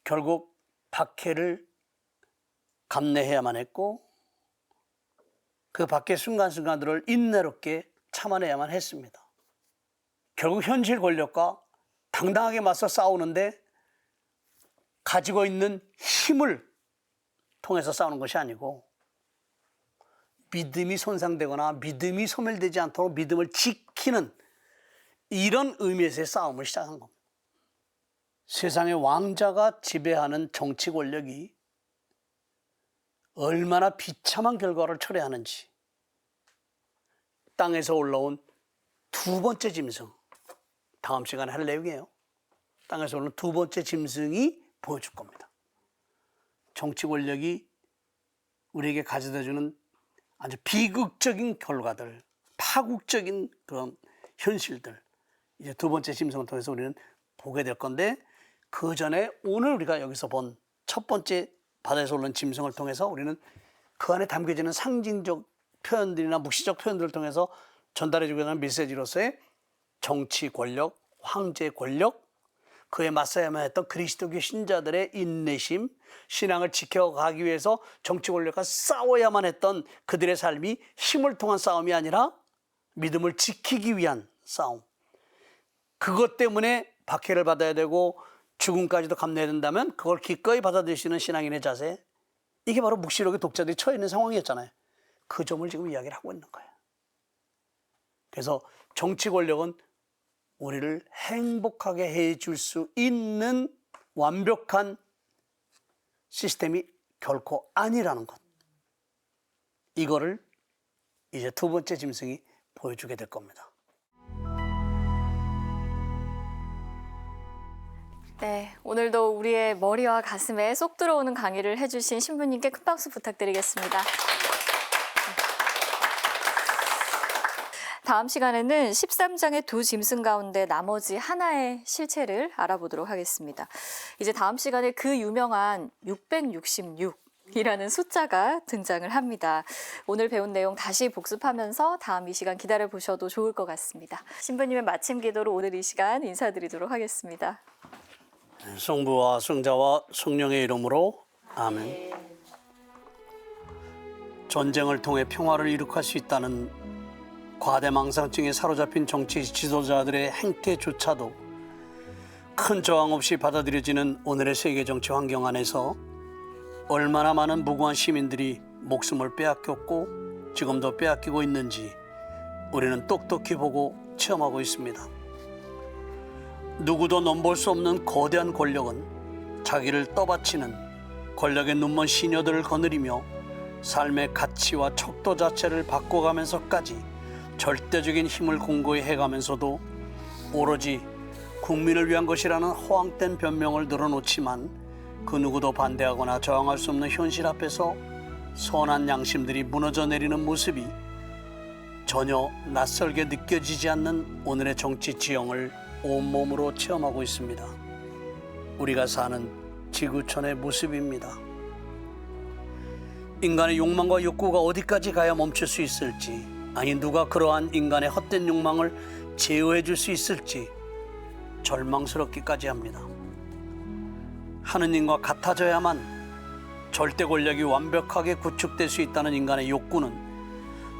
결국 박해를 감내해야만 했고 그 박해 순간순간들을 인내롭게 참아내야만 했습니다. 결국 현실 권력과 당당하게 맞서 싸우는데 가지고 있는 힘을 통해서 싸우는 것이 아니고 믿음이 손상되거나 믿음이 소멸되지 않도록 믿음을 지키는 이런 의미에서의 싸움을 시작한 겁니다. 세상의 왕자가 지배하는 정치 권력이 얼마나 비참한 결과를 초래하는지 땅에서 올라온 두 번째 짐승, 다음 시간에 할 내용이에요. 땅에서 올라온 두 번째 짐승이 보여줄 겁니다. 정치 권력이 우리에게 가져다주는 아주 비극적인 결과들, 파국적인 그런 현실들, 이제 두 번째 짐승을 통해서 우리는 보게 될 건데, 그 전에 오늘 우리가 여기서 본 첫 번째 바다에서 올라온 짐승을 통해서 우리는 그 안에 담겨지는 상징적 표현들이나 묵시적 표현들을 통해서 전달해주게 되는 메시지로서의 정치 권력, 황제 권력, 그에 맞서야만 했던 그리스도교 신자들의 인내심, 신앙을 지켜가기 위해서 정치 권력과 싸워야만 했던 그들의 삶이 힘을 통한 싸움이 아니라 믿음을 지키기 위한 싸움. 그것 때문에 박해를 받아야 되고 죽음까지도 감내해야 된다면 그걸 기꺼이 받아들이시는 신앙인의 자세, 이게 바로 묵시록의 독자들이 처해 있는 상황이었잖아요. 그 점을 지금 이야기를 하고 있는 거예요. 그래서 정치 권력은 우리를 행복하게 해줄 수 있는 완벽한 시스템이 결코 아니라는 것. 이거를 이제 두 번째 짐승이 보여주게 될 겁니다. 네, 오늘도 우리의 머리와 가슴에 쏙 들어오는 강의를 해주신 신부님께 큰 박수 부탁드리겠습니다. 다음 시간에는 13장의 두 짐승 가운데 나머지 하나의 실체를 알아보도록 하겠습니다. 이제 다음 시간에 그 유명한 666이라는 숫자가 등장을 합니다. 오늘 배운 내용 다시 복습하면서 다음 이 시간 기다려보셔도 좋을 것 같습니다. 신부님의 마침 기도로 오늘 이 시간 인사드리도록 하겠습니다. 성부와 성자와 성령의 이름으로 아멘. 전쟁을 통해 평화를 이룩할 수 있다는 과대망상증에 사로잡힌 정치 지도자들의 행태조차도 큰 저항 없이 받아들여지는 오늘의 세계 정치 환경 안에서 얼마나 많은 무고한 시민들이 목숨을 빼앗겼고 지금도 빼앗기고 있는지 우리는 똑똑히 보고 체험하고 있습니다. 누구도 넘볼 수 없는 거대한 권력은 자기를 떠받치는 권력의 눈먼 시녀들을 거느리며 삶의 가치와 척도 자체를 바꿔가면서까지 절대적인 힘을 공고히 해가면서도 오로지 국민을 위한 것이라는 허황된 변명을 늘어놓지만 그 누구도 반대하거나 저항할 수 없는 현실 앞에서 선한 양심들이 무너져 내리는 모습이 전혀 낯설게 느껴지지 않는 오늘의 정치 지형을 온몸으로 체험하고 있습니다. 우리가 사는 지구촌의 모습입니다. 인간의 욕망과 욕구가 어디까지 가야 멈출 수 있을지, 아니 누가 그러한 인간의 헛된 욕망을 제어해 줄 수 있을지 절망스럽기까지 합니다. 하느님과 같아져야만 절대 권력이 완벽하게 구축될 수 있다는 인간의 욕구는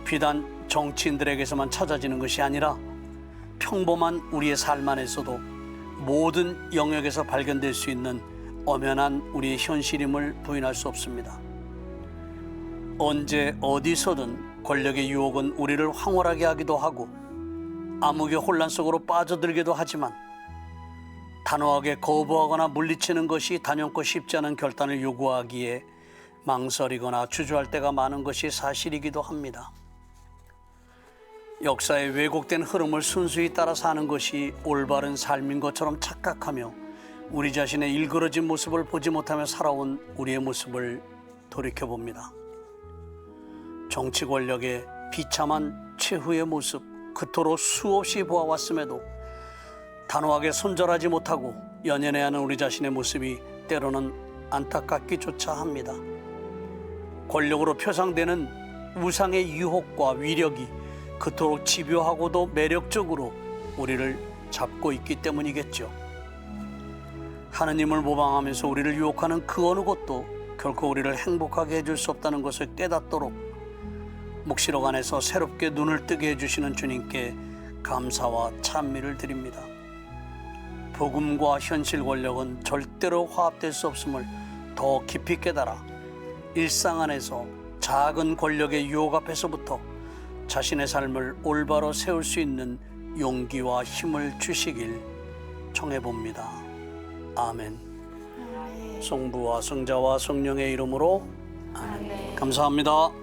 비단 정치인들에게서만 찾아지는 것이 아니라 평범한 우리의 삶 안에서도 모든 영역에서 발견될 수 있는 엄연한 우리의 현실임을 부인할 수 없습니다. 언제 어디서든 권력의 유혹은 우리를 황홀하게 하기도 하고 암흑의 혼란 속으로 빠져들기도 하지만 단호하게 거부하거나 물리치는 것이 단연코 쉽지 않은 결단을 요구하기에 망설이거나 주저할 때가 많은 것이 사실이기도 합니다. 역사의 왜곡된 흐름을 순수히 따라 사는 것이 올바른 삶인 것처럼 착각하며 우리 자신의 일그러진 모습을 보지 못하며 살아온 우리의 모습을 돌이켜봅니다. 정치 권력의 비참한 최후의 모습, 그토록 수없이 보아왔음에도 단호하게 손절하지 못하고 연연해야 하는 우리 자신의 모습이 때로는 안타깝기조차 합니다. 권력으로 표상되는 우상의 유혹과 위력이 그토록 집요하고도 매력적으로 우리를 잡고 있기 때문이겠죠. 하느님을 모방하면서 우리를 유혹하는 그 어느 것도 결코 우리를 행복하게 해줄 수 없다는 것을 깨닫도록 묵시록 안에서 새롭게 눈을 뜨게 해주시는 주님께 감사와 찬미를 드립니다. 복음과 현실 권력은 절대로 화합될 수 없음을 더 깊이 깨달아 일상 안에서 작은 권력의 유혹 앞에서부터 자신의 삶을 올바로 세울 수 있는 용기와 힘을 주시길 청해봅니다. 아멘. 성부와 성자와 성령의 이름으로 아멘. 감사합니다.